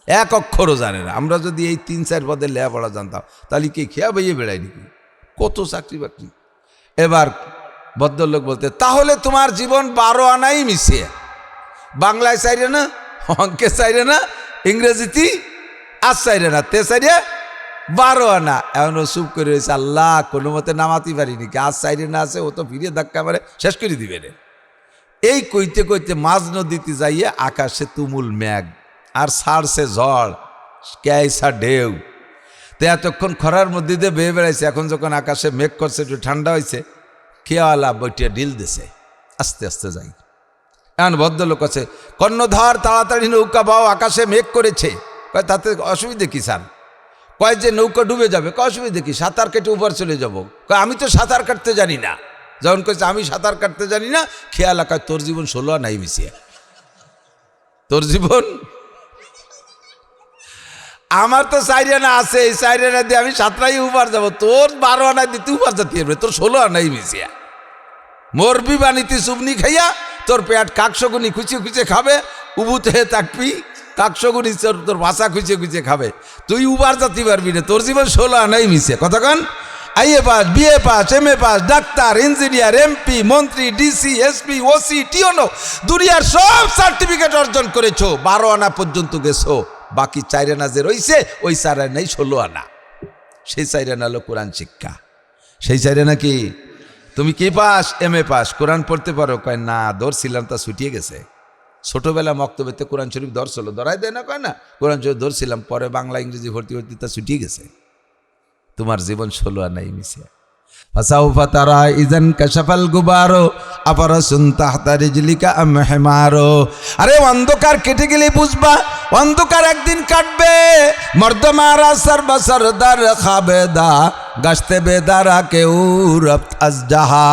এক অক্ষরও জানে না। আমরা যদি এই 3-4 পদে লেখাপড়া জানতাম তাহলে কি খেয়া বইয়ে বেড়াই নাকি, কত চাকরি বাকরি। এবার ভদ্রলোক বলতে, তাহলে তোমার জীবন 12 আনাই মিশিয়ে, বাংলায় চাইরে না, অঙ্কে চাইরে না, ইংরেজিতে আর চাইরে না, তে চাইরে 12 আনা। এমনও চুপ করে রয়েছে, আল্লাহ কোনো মতে নামাতে পারিনি, আজ চাইরে না আছে, ও তো ফিরে ধাক্কা মারে শেষ করে দিবে রে। এই কইতে কইতে মাঝ নদীতে যাইয়ে আকাশে তুমুল মেঘ আর ছাড়ছে ঝড়, ক্যাইসা ঢেউ। তো এতক্ষণ খরার মধ্যে দিয়ে বেয়ে বেড়াইছে, এখন যখন আকাশে মেঘ করছে, একটু ঠান্ডা হয়েছে, খেয়ালা বইটিয়া ডিল দিছে, আস্তে আস্তে যাই। এখন ভদ্রলোক আছে, কর্ণধর তাড়াতাড়ি নৌকা বাও, আকাশে মেঘ করেছে। কয় তাতে অসুবিধে কি স্যার? কয় যে নৌকা ডুবে যাবে। কয় অসুবিধে কি, সাঁতার কেটে উপর চলে যাবো। কয় আমি তো সাঁতার কাটতে জানি না। যখন কইছে আমি সাঁতার কাটতে জানি না, খেয়াল কয় তোর জীবন 16 আনাই মিশিয়ে, তোর জীবন। আমার তো 4 আনা আছে, এই 4 আনা দিয়ে আমি 7টাই উপর যাবো, তোর 12 আনা দিয়ে তুই উপর যাতে পারবে, তোর 16 আনাই মিশিয়া। মরবি বানিতে চুবনি খাইয়া, তোর পেট কাকশগুনি খুঁচিয়ে খুঁচিয়ে খাবে, উবুতে থাকবি, কাকশগুনি তোর ভাষা খুঁচিয়ে খুঁচিয়ে খাবে, তুই উবার যাতে পারবি না, তোর জীবন 16 আনাই মিশে। কতক্ষণ IA pass, BA pass, MA pass, ডাক্তার, ইঞ্জিনিয়ার, এমপি, মন্ত্রী, ডিসি, এসপি, ওসি, টিওনো, দুনিয়ার সব সার্টিফিকেট অর্জন করেছো, 12 আনা পর্যন্ত গেছো। বাকি 4 আনা যে রয়েছে, ওই 4 আনাই 16 আনা। সেই 4 আনা হলো কোরআন শিক্ষা। সেই 4 আনা কি? তুমি কি পাস? MA pass. কোরআন পড়তে পারো? কয় না, ধরছিলাম তা ছুটিয়ে গেছে। ছোটবেলা মক্তবেতে কোরআন শরীফ ধরছিল, ধরাই দেয় না, কয় না কোরআন শরীফ ধরছিলাম, পরে বাংলা ইংরেজি ভর্তি ভর্তি তা ছুটিয়ে গেছে। তোমার জীবন 16 আনাই মিশে। ফাসাউফা তারা ইজান কাশাফাল গুবারো আফারাসুন তাহতা রিজলিকা আম হিমারো। আরে অন্ধকার কেটে গেলে বুঝবা, অন্ধকার একদিন কাটবে। মর্দমারা সর্বসরদার খাবেদা গাছতে বেদারা কেউ রফত আজজাহা।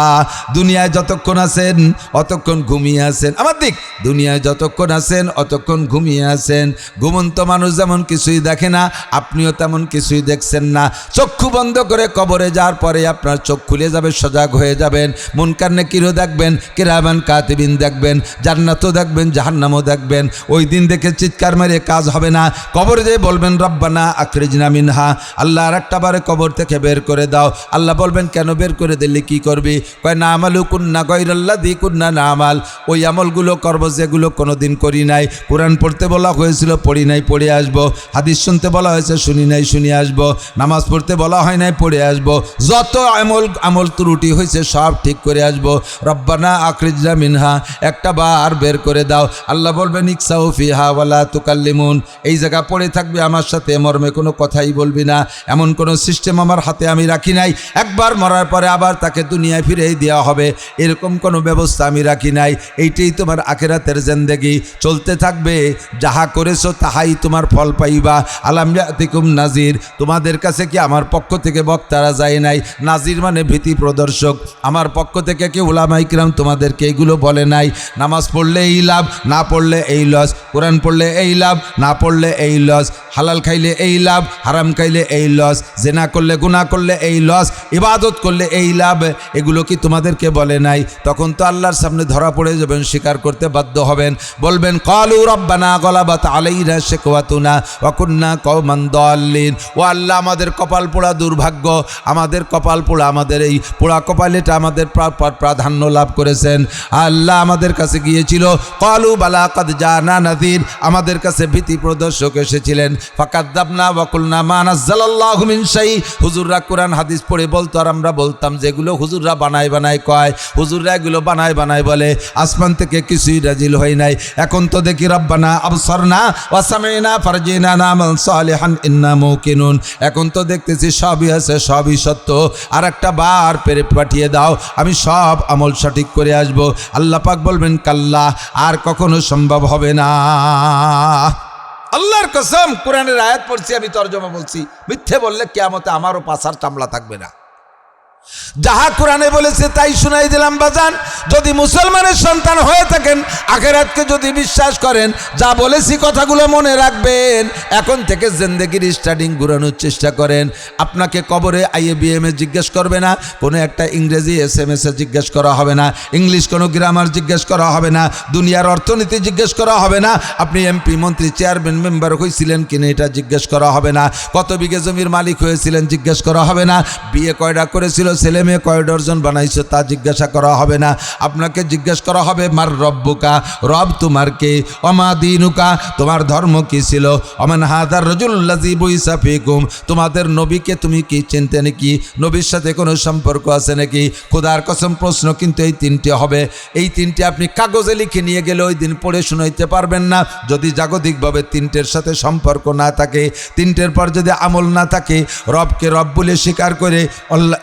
দুনিয়ায় যতক্ষণ আছেন অতক্ষণ ঘুমিয়ে আছেন, আমার দিক, দুনিয়ায় যতক্ষণ আছেন অতক্ষণ ঘুমিয়ে আছেন। ঘুমন্ত মানুষ যেমন কিছুই দেখে না, আপনিও তেমন কিছুই দেখছেন না। চক্ষু বন্ধ করে কবরে যাওয়ার পরে আপনার চোখ খুলে যাবে, সজাগ হয়ে যাবেন। মুনকার নেকিরও দেখবেন, কিরামান কাতিবিন দেখবেন, জান্নাতও দেখবেন, জাহান্নামও দেখবেন। ওই দিন দেখে চিৎকার মেরে কাজ হবে না। কবরে যেয়ে বলবেন রব্বানা আখরিজনা মিনহা, আল্লাহ আর একটা বারে কবর থেকে বের করে দাও। আল্লাহ বলবেন কেন বের করে দিলে কি করবি? কয় না আমালু কুন্না গায়রাল্লাযী কুন্না নামাল, ওই আমলগুলো করব যেগুলো কোনোদিন করি নাই। কোরআন পড়তে বলা হয়েছিল, পড়ি নাই, পড়ে আসবো। হাদিস শুনতে বলা হয়েছে, শুনি নাই, শুনে আসবো। নামাজ পড়তে বলা হয় নাই, পড়ে আসবো। যত আমল ত্রুটি হয়েছে সব ঠিক করে আসবো। রব্বানা আখরিজনা মিনহা, একটা বার বের করে দাও। আল্লাহ বলবেন ইকসাউ ফিহা ওয়ালা তুকাল্লিমুন, এই জায়গা পড়ে থাকবে, আমার সাথে মর্মে কোনো কথাই বলবি না। এমন কোনো সিস্টেম আমার হাতে জগতে আমি রাখি নাই, একবার মরার পরে আবার তাকে দুনিয়ায় ফিরেই দেওয়া হবে, এরকম কোনো ব্যবস্থা আমি রাখি নাই। এইটাই তোমার আখিরাতের জিন্দেগি, চলতে থাকবে, যাহা করেছো তাহাই তোমার ফল পাইবা। আলাম ইয়াতিকুম নাজির, তোমাদের কাছে কি আমার পক্ষ থেকে বক্তারা যায় নাই? নাজির মানে ভীতি প্রদর্শক। আমার পক্ষ থেকে কি উলামা ইকরাম তোমাদেরকে এইগুলো বলে নাই? নামাজ পড়লে এই লাভ, না পড়লে এই লস, কোরআন পড়লে এই লাভ, না পড়লে এই লস, হালাল খাইলে এই লাভ, হারাম খাইলে এই লস, জেনা করলে গুনাহ করলে এই লস, ইবাদত করলে এই লাভ, এগুলো কি তোমাদেরকে বলে নাই? তখন তো আল্লাহর সামনে ধরা পড়ে যাবেন, স্বীকার করতে বাধ্য হবেন, বলবেন ক্বালু রাব্বানা গালাবাত আলাইনা শিকওয়াতুনা ওয়া কুন্না কওমান দাল্লিন। ও আল্লাহ, আমাদের কপাল পোড়া দুর্ভাগ্য, আমাদের কপাল পোড়া, আমাদের এই পোড়া কপালেটা আমাদের প্রাধান্য লাভ করেছেন। আল্লাহ আমাদের কাছে গিয়েছিল, ক্বালু বালা কাদ জানা নাযির, আমাদের কাছে ভীতি প্রদর্শক এসেছিলেন। ফাকাযযাবনা ওয়া কুলনা মা নাযালাল্লাহু মিন শাই। হুজুররা কোরআন হাদিস পড়ে বলতো, আর আমরা বলতাম যেগুলো হুজুররা বানায় বানায় কয়, হুজুররা এগুলো বানায় বানায় বলে, আসমান থেকে কিছুই নাজিল হয় নাই। এখন তো দেখি রব্বানা আবসারনা ওয়া সামি'না ফারজিনা না'মাল সালিহান ইন্না মুকিনুন। এখন তো দেখতেছি সবই আছে, সবই সত্য, আর একটা বার পেরে পাঠিয়ে দাও, আমি সব আমল সঠিক করে আসব। আল্লাহ পাক বলবেন কাল্লা, আর কখনো সম্ভব হবে না। আল্লাহর কসম, কোরআনের আয়াত পড়ছি, আমি তরজমা বলছি, মিথ্যে বললে কিয়ামতে আমারও পাছার চামড়া থাকবে না। যাহা কোরআনে বলেছে তাই শুনাই দিলাম বাজান। যদি মুসলমানের সন্তান হয়ে থাকেন, আখিরাতকে যদি বিশ্বাস করেন, যা বলেছি কথাগুলো মনে রাখবেন। এখন থেকে জিন্দেগির স্টার্টিং ঘুরানোর চেষ্টা করেন। আপনাকে কবরে IABM এ জিজ্ঞেস করবে না, কোনো একটা ইংরেজি SMS এ জিজ্ঞেস করা হবে না, ইংলিশ কোনো গ্রামার জিজ্ঞেস করা হবে না, দুনিয়ার অর্থনীতি জিজ্ঞেস করা হবে না, আপনি MP মন্ত্রী চেয়ারম্যান মেম্বার হয়েছিলেন কিনা এটা জিজ্ঞেস করা হবে না, কত বিঘে জমির মালিক হয়েছিলেন জিজ্ঞেস করা হবে না, বিয়ে কয়টা করেছিল, ছেলে মেয়ে কয় ডজন বানাইছো তা জিজ্ঞাসা করা হবে না। আপনাকে জিজ্ঞেস করা হবে মার রব্বুকা, রব তোমার কে, ওমা দীনুকা, তোমার ধর্ম কি ছিল, ওমান হাদার রাজুলুল্লাযী বুইসা ফীকুম, তোমাদের নবীকে তুমি কি চিনতে নাকি, নবীর সাথে কোনো সম্পর্ক আছে নাকি? খোদার কসম প্রশ্ন কিন্তু এই তিনটে হবে। এই তিনটে আপনি কাগজে লিখে নিয়ে গেলে ওই দিন পড়ে শোনাইতে পারবেন না, যদি জাগতিকভাবে তিনটের সাথে সম্পর্ক না থাকে, তিনটের পর যদি আমল না থাকে, রবকে রব বলে স্বীকার করে আল্লাহ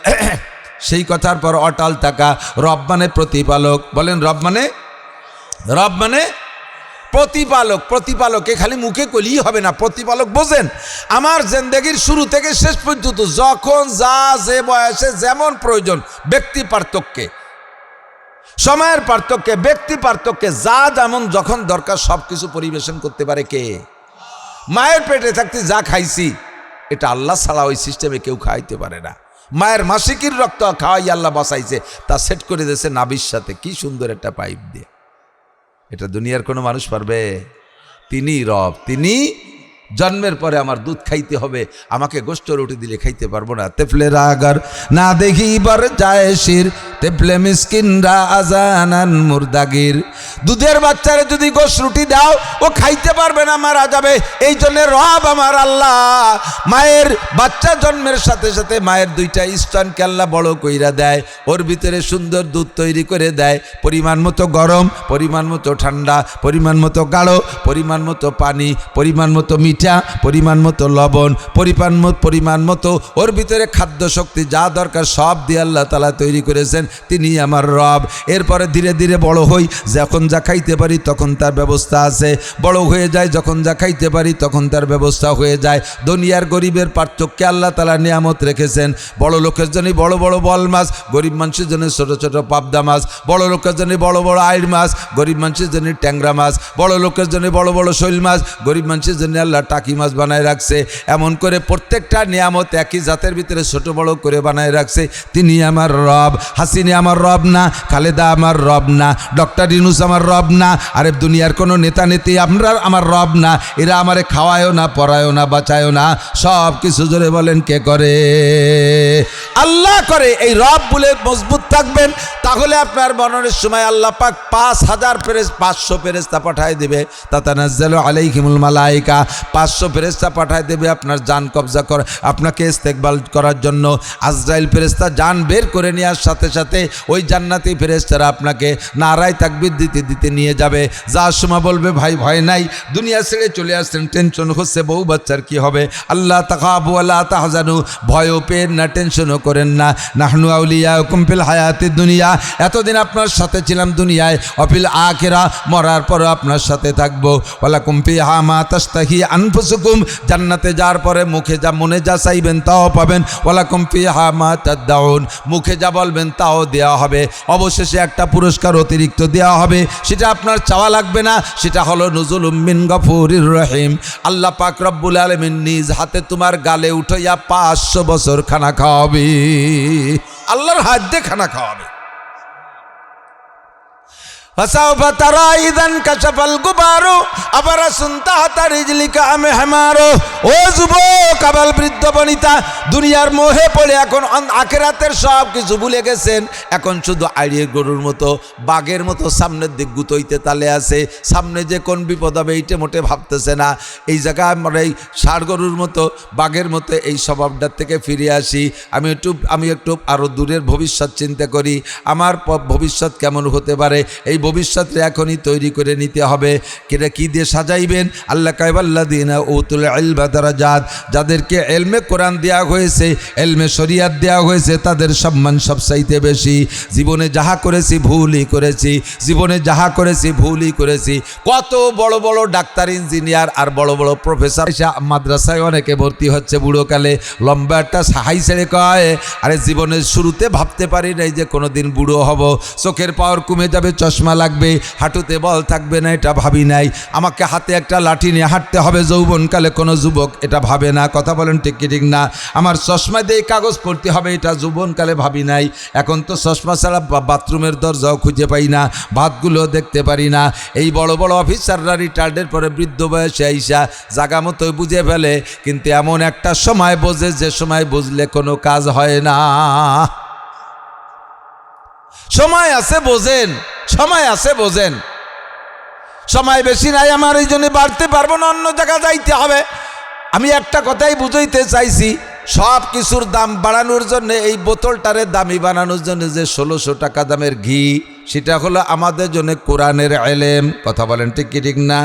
সেই কথার পর অটল থাকা। রব মানে প্রতিপালক, বলেন রব মানে, রব মানে প্রতিপালক। প্রতিপালকে খালি মুখে কইলেই হবে না, প্রতিপালক বোঝেন। আমার জিন্দেগির শুরু থেকে শেষ পর্যন্ত যখন যা যে বয়সে যেমন প্রয়োজন, ব্যক্তি পার্থক্যে, সময়ের পার্থক্যে, ব্যক্তি পার্থক্যে, যা যেমন যখন দরকার সব কিছু পরিবেশন করতে পারে কে? মায়ের পেটে থাকতে যা খাইছি, এটা আল্লাহ ছাড়া ওই সিস্টেমে কেউ খাইতে পারে না। মায়ের মাসিকির রক্ত খাওয়াই আল্লাহ বাঁচাইছে, তা সেট করে দিয়েছে নাভির সাথে, কি সুন্দর একটা পাইপ দিয়ে। এটা দুনিয়ার কোনো মানুষ পারবে? তিনি রব, তিনি জন্মের পরে আমার দুধ খাইতে হবে, আমাকে গোস্ত রুটি দিলে খাইতে পারবো না। তেফলেরা আগার না দেখিবার যায় শির, তেফলে মিসকিনরা আজানান মুরদাগির। দুধের বাচ্চারে যদি গোস্ত রুটি দাও, ও খাইতে পারবে না, মারা যাবে। এই জন্য রব আমার আল্লাহ মায়ের বাচ্চা জন্মের সাথে সাথে মায়ের দুইটা স্তনকে আল্লাহ বড় কইরা দেয়, ওর ভিতরে সুন্দর দুধ তৈরি করে দেয়, পরিমাণ মতো গরম, পরিমাণ মতো ঠান্ডা, পরিমাণ মতো গাঢ়, পরিমাণ মতো পানি, পরিমাণ মতো মিঠা, পরিমাণ মতো লবণ, পরিমাণ মতো ওর ভিতরে খাদ্য শক্তি যা দরকার সব দিয়ে আল্লাহ তাআলা তৈরি করেছেন। তিনি আমার রব। এরপরে ধীরে ধীরে বড় হই, যখন যা খাইতে পারি তখন তার ব্যবস্থা আছে, বড় হয়ে যায়, যখন যা খাইতে পারি তখন তার ব্যবস্থা হয়ে যায়। দুনিয়ার গরিবের পার্থক্যে আল্লাহ তাআলা নিয়ামত রেখেছেন। বড় লোকের জন্য বড় বড় বল মাছ, গরিব মানুষের জন্য ছোট ছোট পাবদা মাছ, বড় লোকের জন্য বড় বড় আইড় মাছ, গরিব মানুষের জন্য ট্যাংরা মাছ, বড় লোকের জন্য বড় বড় শৈল মাছ, গরিব মানুষের জন্য আল্লাহ টাকি মাছ বানায় রাখছে। এমন করে প্রত্যেকটা নিয়ামত একই জাতের ভিতরে ছোট বড় করে বানায় রাখছে। তিনি আমার রব। হাসিনি আমার রব না, খালেদা আমার রব না, ডক্টর ইউনূস আমার রব না, আরে দুনিয়ার কোনো নেতা নেত্রী আমরা আমার রব না। এরা আমারে খাওয়ায়ও না, পড়ায়ও না, বাঁচায়ও না, সব কিছু জোরে বলেন কে করে? আল্লাহ করে এই রব বলে মজবুত থাকবেন, তাহলে আপনার মরণের সময় আল্লাহ পাক 500 ফেরেশতা পাঠায় দেবে। তাতানাজ্জালু আলাইহিমুল মালায়েকা, 500 ফেরেশতা পাঠায় দেবে আপনার জান কবজা করে আপনাকে ইস্তেকবাল করার জন্য। আজরাইল ফেরেশতা জান বের করে নেওয়ার সাথে সাথে ওই জান্নাতি ফেরেশতারা আপনাকে নারায় তাকবীর দিতে দিতে নিয়ে যাবে। যার সময় বলবে ভাই ভয় নাই, দুনিয়া ছেড়ে চলে আসছেন, টেনশন হচ্ছে বউ বাচ্চার কি হবে, আল্লাহ তাখাবু ওয়ালা তাহজানু, ভয়ও পেন না, টেনশনও করেন না। নাহনু আউলিয়াকুম ফিল হায়াতিদ দুনিয়া, এতদিন আপনার সাথে ছিলাম দুনিয়ায়, অফিল আখিরা, মরার পরও আপনার সাথে থাকবো। ওয়ালাকুম ফিহা মা তাশতাহি আনফুসুকুম, জান্নাতে যাওয়ার পরে মুখে যা মনে যা চাইবেন তাও পাবেন। ওয়ালাকুম ফিহা মা তাদউন, মুখে যা বলবেন তাও দেওয়া হবে। অবশেষে একটা পুরস্কার অতিরিক্ত দেওয়া হবে, সেটা আপনার চাওয়া লাগবে না, সেটা হলো নুজুলুম মিন গফুরির রহিম। আল্লাহ পাক রব্বুল আলামিন নিজ হাতে তোমার গালে উঠাইয়া 500 বছর খানা খাওয়াবে, আল্লাহর হাত দিয়ে খানা খাওয়াবে। ফাসাউফা তারা ইদান কাশাফাল গুবারু আবারাসুন তাহতা রিজলিকা আম হামারু। ও যুবক, আবাল বৃদ্ধ বনিতা, দুনিয়ার মোহে পড়ে এখন আখিরাতের সব কিছু ভুলে গেছেন। এখন শুধু আড়িয়ে গরুর মতো, বাঘের মতো সামনের দিক গুতইতে তালে আছে, সামনে যে কোন বিপদ হবে এইটা মোটে ভাবতেছে না। এই জায়গায় আমরা এই ষাঁড় গরুর মতো, বাঘের মতো এই স্বভাবটার থেকে ফিরে আসি। আমি একটু আরও দূরের ভবিষ্যৎ চিন্তা করি, আমার ভবিষ্যৎ কেমন হতে পারে, এই ভবিষ্যৎ এখনই তৈরি করে নিতে হবে। কেটা কি দিয়ে সাজাইবেন? আল্লাহ কাইবাল্লাযিনা উতুল ইলমা দারাজাত, যাদেরকে এলমে কোরআন দেওয়া হয়েছে, এলমে শরিয়াত দেওয়া হয়েছে, তাদের সম্মান সবচাইতে বেশি। জীবনে যাহা করেছি ভুলই করেছি, জীবনে যাহা করেছি ভুলই করেছি। কত বড় বড় ডাক্তার, ইঞ্জিনিয়ার আর বড় বড় প্রফেসর মাদ্রাসায় অনেকে ভর্তি হচ্ছে বুড়োকালে, লম্বা একটা সাহাই ছেড়ে কয়, আরে জীবনের শুরুতে ভাবতে পারি নাই যে কোনোদিন বুড়ো হব, চোখের পাওয়ার কমে যাবে, চশমা লাগবে, হাঁটুতে বল থাকবে না, এটা ভাবি নাই। আমাকে হাতে একটা লাঠি নিয়ে হাঁটতে হবে যৌবনকালে, কোনো যুবক এটা ভাবে না। কথা বলেন ঠিক কি ঠিক না? আমার চশমা দিয়ে কাগজ পড়তে হবে, এটা যৌবনকালে ভাবি নাই। এখন তো চশমা ছাড়া বাথরুমের দরজাও খুঁজে পাই না, ভাতগুলো দেখতে পারি না। এই বড় বড় অফিসাররা রিটায়ার্ডের পরে বৃদ্ধ বয়সে আইসা জাগা মতো বুঝে ফেলে, কিন্তু এমন একটা সময় বোঝে যে সময় বুঝলে কোনো কাজ হয় না। সময় আছে বোঝেন, সময় আছে বোঝেন, সময় বেশি নাই আমার, এই জন্য বাড়তে পারবো না, অন্য জায়গা যাইতে হবে। আমি একটা কথাই বুঝাইতে চাইছি, সব কিছুর দাম বাড়ানোর জন্য, এই বোতলটারে দামি বানানোর জন্য যে 1600 টাকা দামের ঘি, সেটা হলো আমাদের জন্য কোরআনের এলেম। কথা বলেন ঠিক কি ঠিক না?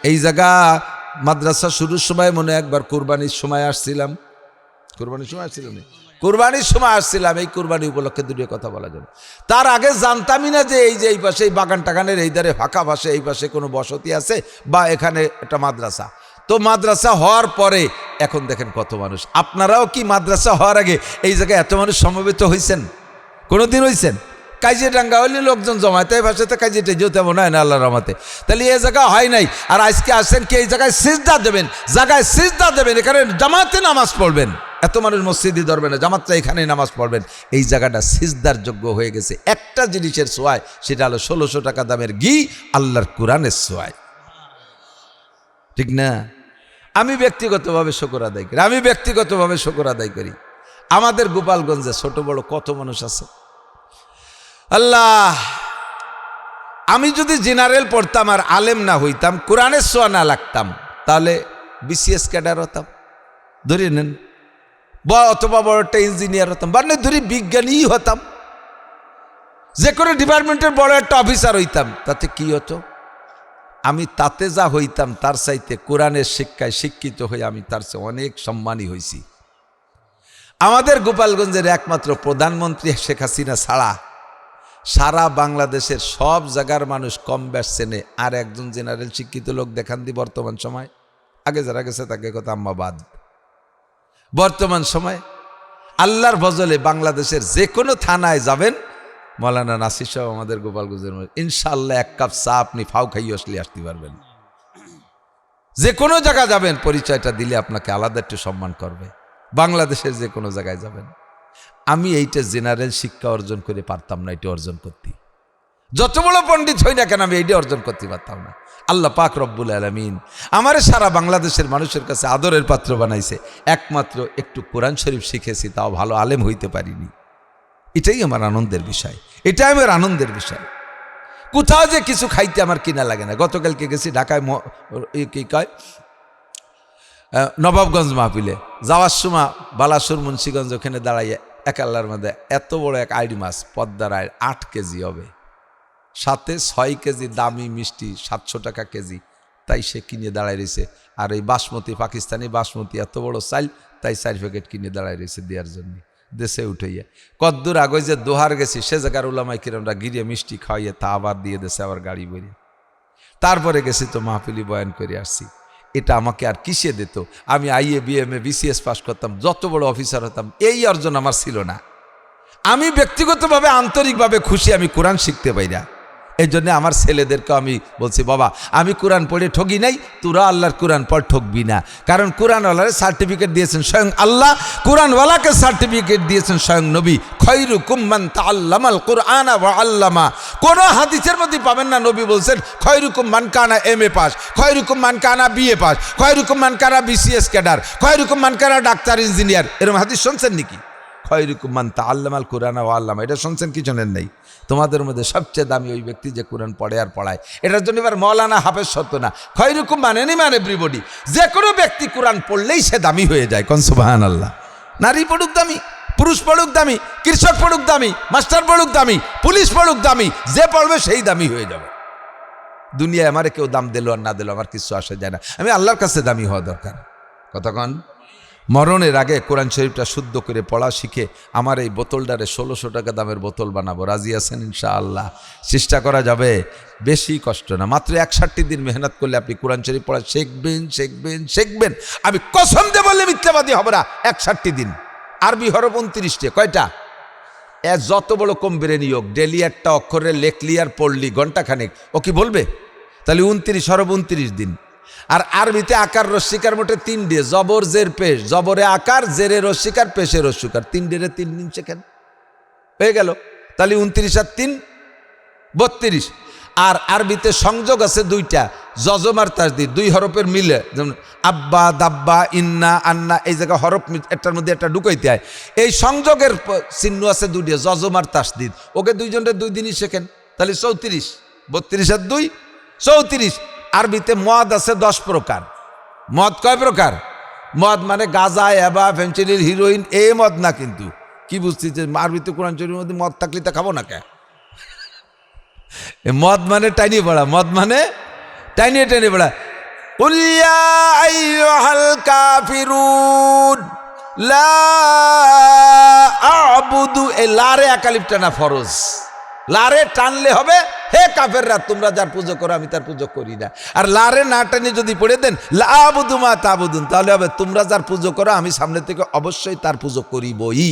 এই জায়গা মাদ্রাসা শুরুর সময় মনে একবার কুরবানির সময় আসছিলাম, কুরবানির সময় আসছিলাম, কুরবানির সময় আসছিলাম, এই কুরবানি উপলক্ষে দুটো কথা বলা যাবে। তার আগে জানতামই না যে এই যে এই পাশে এই বাগান টাগানের এই ধারে ফাঁকা পাশে এই পাশে কোনো বসতি আছে বা এখানে একটা মাদ্রাসা। তো মাদ্রাসা হওয়ার পরে এখন দেখেন কত মানুষ। আপনারাও কি মাদ্রাসা হওয়ার আগে এই জায়গায় এত মানুষ সমবেত হয়েছেন? কোনোদিন হয়েছেন? কাজিয়াডাঙ্গা হলে লোকজন জমায়, তাই ভাষাতে কাজিয়াটাইও তেমন হয় না আল্লাহর রহমতে। তাহলে এই জায়গা হয় নাই। আর আজকে আসছেন কি এই জায়গায় সিজদা দেবেন, জায়গায় সিজদা দেবেন, এখানে জামাতে নামাজ পড়বেন। এত মানুষ মসজিদই ধরবে না, জামাতটা এখানেই নামাজ পড়বেন। এই জায়গাটা সিজদার যোগ্য হয়ে গেছে একটা জিনিসের সোয়ায়, সেটা হলো 1600 টাকা দামের ঘি, আল্লাহর কোরআনের সোয়ায়। ঠিক না? আমি ব্যক্তিগতভাবে শুকর আদায় করি, আমি ব্যক্তিগতভাবে শুকর আদায় করি। আমাদের গোপালগঞ্জে ছোট বড় কত মানুষ আছে আল্লাহ। আমি যদি জেনারেল পড়তাম আর আলেম না হইতাম, কোরআনের সোয়া না লাগতাম, তাহলে বিসিএস ক্যাডার হতাম, ধরে নেন, অথবা বড় একটা ইঞ্জিনিয়ার হতাম, বা ধরি বিজ্ঞানী হতাম, যে কোনো ডিপার্টমেন্টের বড় একটা অফিসার হইতাম। তাতে কি হতো? আমি তাতে যা হইতাম তার চাইতে কোরআনের শিক্ষায় শিক্ষিত হয়ে আমি তার চেয়ে অনেক সম্মানী হয়েছি। আমাদের গোপালগঞ্জের একমাত্র প্রধানমন্ত্রী শেখ হাসিনা ছাড়া সারা বাংলাদেশের সব জায়গার মানুষ কম বেশ চেনে। আর একজন জেনারেল শিক্ষিত লোক দেখান দি বর্তমান সময়, আগে যারা গেছে তাকে কথা আম্মাবাদ। বর্তমান সময় আল্লাহর ফজলে বাংলাদেশের যে কোনো থানায় যাবেন, মৌলানা নাসির সাহেব আমাদের গোপালগঞ্জের মধ্যে, ইনশাআল্লাহ এক কাপ চা আপনি ফাউ খাইয়ে আসলে আসতে পারবেন। যে কোনো জায়গায় যাবেন, পরিচয়টা দিলে আপনাকে আলাদা একটু সম্মান করবে। বাংলাদেশের যে কোনো জায়গায় যাবেন। আমি এইটা জেনারেল শিক্ষা অর্জন করে পারতাম না এটা অর্জন করতে। যত বড় পণ্ডিত হই না কেন আমি এইটা অর্জন করতে পারতাম না। আল্লাহ পাক রব্বুল আলামিন আমারে সারা বাংলাদেশের মানুষের কাছে আদরের পাত্র বানাইছে, একমাত্র একটু কোরআন শরীফ শিখেছি, তাও ভালো আলেম হইতে পারিনি। এটাই আমার আনন্দের বিষয়, এটাই আমার আনন্দের বিষয়। কোথাও যে কিছু খাইতে আমার কিনা লাগে না। গতকালকে গেছি ঢাকায়, কি কয়, নবাবগঞ্জ মাহফিলে যাওয়ার সময় বালাসুর মুন্সিগঞ্জ, ওখানে দাঁড়াইয়া এক আল্লাহর মধ্যে এত বড় এক আইড় মাছ, পদ্মার আইড়, 8 কেজি হবে, সাথে 6 কেজি দামি মিষ্টি, 700 টাকা কেজি। তাই সে কিনে দাঁড়ায় রয়েছে। আর এই বাসমতি, পাকিস্তানি বাসমতি এত বড় চাল, তাই 4 প্যাকেট কিনে দাঁড়ায় রয়েছে দেওয়ার জন্য। দেশে উঠাইয়া কদ্দূর আগে যে দোহার গেছি, সে জায়গার উলামায়ে কিরামরা গিরিয়ে মিষ্টি খাওয়াইয়ে তা আবার দিয়ে দেশে, আবার গাড়ি বেরিয়ে। তারপরে গেছি তো মাহফিলি বয়ান করে আসছি। এটা আমাকে আর কিসে দিত? আমি আইএ, বিএমএ, বিসিএস পাস করতাম, যত বড় অফিসার হতাম, এই অর্জন আমার ছিল না। আমি ব্যক্তিগতভাবে আন্তরিকভাবে খুশি আমি কোরআন শিখতে পাইরা। এই জন্য আমার ছেলেদেরকে আমি বলছি, বাবা আমি কোরআন পড়ে ঠগি নাই, তোরা আল্লাহর কোরআন পড় ঠকবি না। কারণ কোরআনওয়ালারে সার্টিফিকেট দিয়েছেন স্বয়ং আল্লাহ, কোরআনওয়ালাকে সার্টিফিকেট দিয়েছেন স্বয়ং নবী। খয়রুকুম মান তাআল্লামাল কুরআনা ওয়া আল্লামা। কোন হাদিসের মধ্যে পাবেন না নবী বলছেন খয়রুকুম মান কানা এমএ পাস, খয়রুকুম মান কানা বিএ পাস, খয়রুকুম মান কানা বিসিএস ক্যাডার, খয়রুকুম মান কানা ডাক্তার, ইঞ্জিনিয়ার। এরকম হাদিস শুনছেন নাকি? খয়রুকুম মান তাআল্লামাল কুরআনা ওয়া আল্লামা, এটা শুনছেন কি শোনেন নাই? তোমাদের মধ্যে সবচেয়ে দামি ওই ব্যক্তি যে কোরআন পড়ে আর পড়ায়। এটার জন্য এবার মৌলানা হাফেজ সত্য না, খয়রুকুম মানে নি মানে এভরিবডি। যে কোনো ব্যক্তি কোরআন পড়লেই সে দামি হয়ে যায়। কোন সুবহানাল্লাহ। নারী পড়ুক দামি, পুরুষ পড়ুক দামি, কৃষক পড়ুক দামি, মাস্টার পড়ুক দামি, পুলিশ পড়ুক দামি, যে পড়বে সেই দামি হয়ে যাবে। দুনিয়ায় আমারে কেউ দাম দিল আর না দিল আমার কিছু আসে যায় না, আমি আল্লাহর কাছে দামি হওয়া দরকার। কতক্ষণ মরণের আগে কোরআন শরীফটা শুদ্ধ করে পড়া শিখে আমার এই বোতলটারে 1600 টাকা দামের বোতল বানাবো। রাজি আছেন ইনশাআল্লাহ? চেষ্টা করা যাবে, বেশি কষ্ট না, মাত্র 61 দিন মেহনত করলে আপনি কোরআন শরীফ পড়া শিখবেন শিখবেন শিখবেন। আমি কসম দিয়ে বললে মিথ্যাবাদী হবে না। 61 দিন। আরবি হরফ 29টে, কয়টা? যত বড় কম্বিরে নিয়োগ, ডেলি একটা অক্ষরে লেখলি আর পড়লি ঘন্টাখানেক, ও কি বলবে? তাহলে 29 হরফ 29 দিন। আর আরবিতে আকার রস্যিকার মোটে 3 ডে, জবর জের পেশ, জবরে আকার, জেরে রস্যিকার, পেশে রস্যিকার, 3 ডে 3 দিন শেখেন, হয়ে গেল। তাহলে 29 আর 3 32। আর আরবিতে সংযোগ আছে 2টা, জজম আর তাসদিদ, 2 হরফের মিলে, যেমন আব্বা, দাব্বা, ইন্না, আন্না, এই জায়গায় হরফ একটার মধ্যে একটা ঢুকাইতে হয়। এই সংযোগের চিহ্ন আছে 2টা, জজম আর তাসদিদ। ওকে 2 জনের 2 দিনই শেখেন, তাহলে 34। 32 আর 2 34। আরবিতে মদ আছে 10 প্রকার। মদ কয় প্রকার? মদ মানে গাঁজা, এবা, ফেন্সিডিল, হিরোইন, এই মদ না। কিন্তু কি বুঝতেছে আরবিতে কোরআন শরীফের মধ্যে মদ থাকলে তা খাবো না কে? মদ মানে টাইনি পড়া, মদ মানে টাইনিয়ে টাইনি পড়া। কুল ইয়া আইয়ুহাল কাফিরুন লা আ'বুদু, এই লারে একালিফটা না ফরজ, লারে টানলে হবে হে কাফেররা তোমরা যার পুজো করো আমি তার পুজো করি না। আর লারে না টানে যদি পড়ে দেন লা আ'বুদু মা তা'বুদুন, তাহলে হবে তোমরা যার পুজো করো আমি সামনে থেকে অবশ্যই তার পুজো করিবই।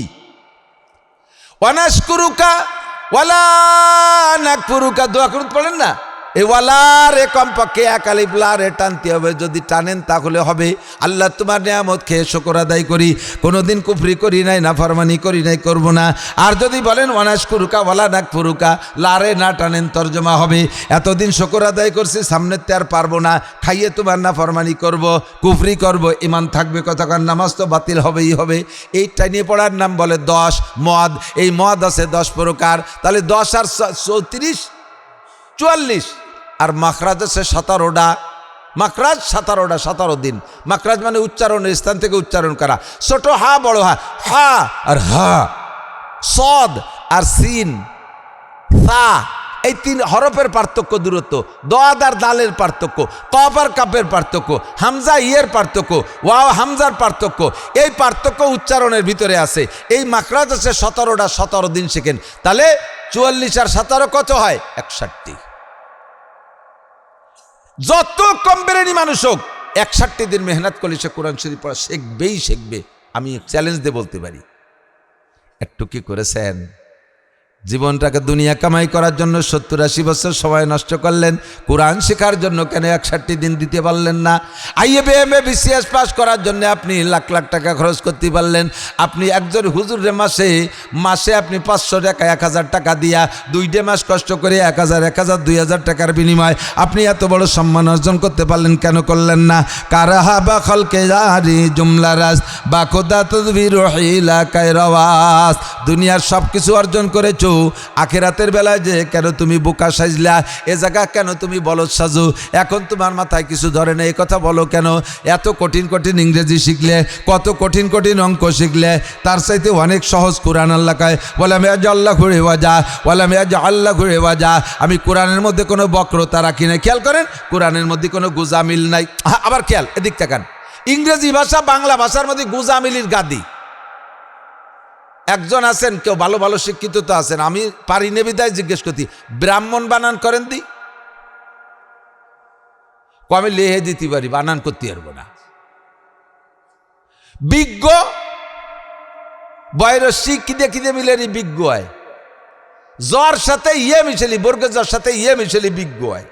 ওয়া নাশকুরুকা ওয়ালা নাকফুরুকা, দোয়া করুন পড়েন না? এই ওয়ালারে কমপক্ষে একালিফ লারে টানতে হবে, যদি টানেন তাহলে হবে আল্লাহ তোমার নিয়ামত খেয়ে শুকর আদায় করি, কোনোদিন কুফরি করি নাই, নাফরমানি করি নাই, করব না। আর যদি বলেন ওয়ানাশকুরুকা ওয়ালা নাকফুরুকা, লারে না টানেন তর্জমা হবে এতদিন শুকর আদায় করছি, সামনের তে আর পারবো না, খাইয়ে তোমার নাফরমানি করব, কুফরি করব, ইমান থাকবে কতক্ষণ, নামাজ তো বাতিল হবেই হবে। এই টাইনিয়ে পড়ার নাম বলে 10 মদ। এই মদ আছে 10 প্রকার, তাহলে 10 আর 34 44। আর মাখরাজ আছে 17টা, মাখরাজ 17টা, 17 দিন। মাখরাজ মানে উচ্চারণের স্থান থেকে উচ্চারণ করা। ছোট হা, বড় হা, হা আর হা, সদ আর সিন, সা, এই 3 হরফের পার্থক্য, দূরত্ব, দোয়াদ আর দালের পার্থক্য, কফ আর কাফের পার্থক্য, হামজা ইয়ের পার্থক্য, ওয়াও হামজার পার্থক্য, এই পার্থক্য উচ্চারণের ভিতরে আছে। এই মাখরাজ আছে 17টা, 17 দিন শেখেন, তাহলে 44 আর 17 কত হয়? 61। যত কম বেরেনি মানুষ হোক 61 দিন মেহনত করলে সে কোরআন শরীফ পড়া শিখবেই শিখবে। আমি চ্যালেঞ্জ দিয়ে বলতে পারি। একটু কি করেছেন? জীবনটাকে দুনিয়া কামাই করার জন্য 70-80 বছর সময় নষ্ট করলেন, কোরআন শেখার জন্য কেন 61 দিন দিতে পারলেন না? IABM BCS পাস করার জন্য আপনি লাখ লাখ টাকা খরচ করতে পারলেন। আপনি একজন হুজুরের মাসে আপনি 500 টাকা 1000 টাকা দিয়া 2 মাস কষ্ট করে 1000 2000 টাকার বিনিময় আপনি এত বড় সম্মান অর্জন করতে পারলেন, কেন করলেন না? কারাহা বা খলকে জারি জুমলা রাজ বা খোদা তদবির হিলা কায়রাওয়াস। দুনিয়ার সব কিছু অর্জন করেছো, আখিরাতের বেলায় যে কেন তুমি বোকা সাজলা? এ জায়গা কেন তুমি বলদ সাজো? এখন তোমার মাথায় কিছু ধরে না, এই কথা বলো কেন? এত কঠিন কঠিন ইংরেজি শিখলে, কত কঠিন কঠিন অঙ্ক শিখলে, তার চাইতে অনেক সহজ কোরআন আল্লাহ কয় ওয়ালাম ইয়াজআল্লাহ ঘুরে ওয়াজা ওয়ালাম ইয়াজআল্লাহ ঘুরে ওয়াজা। আমি কোরআনের মধ্যে কোনো বক্রতা রাখি না। খেয়াল করেন, কোরআনের মধ্যে কোনো গুজামিল নাই। আবার খেয়াল, এদিক তাকান, ইংরেজি ভাষা বাংলা ভাষার মধ্যে গুজামিলির গাদি। একজন আছেন, কেউ ভালো ভালো শিক্ষিত তো আছেন, আমি পারি নে বিদায় জিজ্ঞেস করছি, ব্রাহ্মণ বানান করেন দি? আমি লেহে দিতে পারি, বানান করতে পারবো না। বিজ্ঞ বয়রসি কিদে কিদে মিলেনি বিজ্ঞ হয়। জ্বর সাথে ইয়ে মিশেলি, বর্গের জ্বর সাথে ইয়ে মিশেলি বিজ্ঞ হয়।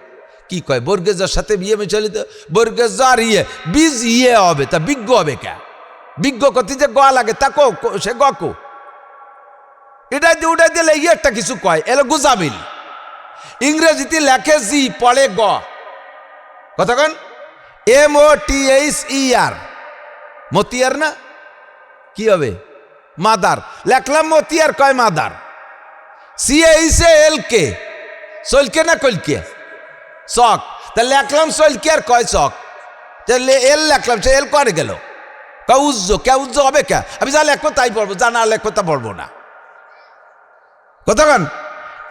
কি কয়? বর্গের জ্বর সাথে ইয়ে মিশেলি, তো বর্গের জ্বর ইয়ে বীজ ইয়ে হবে, তা বিজ্ঞ হবে কে? বিজ্ঞ কতি যে গ লাগে তা কো, সে গকো এটা দিয়ে উঠে দিলে ইয়ে একটা কিছু কয়, এলো গুজামিল। ইংরেজিতে লেখে জি, পড়ে গ। কতক্ষণ? MOTHER, মতিয়ার না? কি হবে? মাদার। লেখলাম মতিয়ার, কয় মাদার। CHALK, চলকে না কলকে? চক। তা লেখলাম চলকে, আর কয় চক। তাহলে এল লেখলাম, সে এল করে গেল। উজ্জ কে? উজ্জ হবে কে? আমি যা লেখবো তাই পড়বো, যা না লেখবো তা পড়বো না। কতক্ষণ?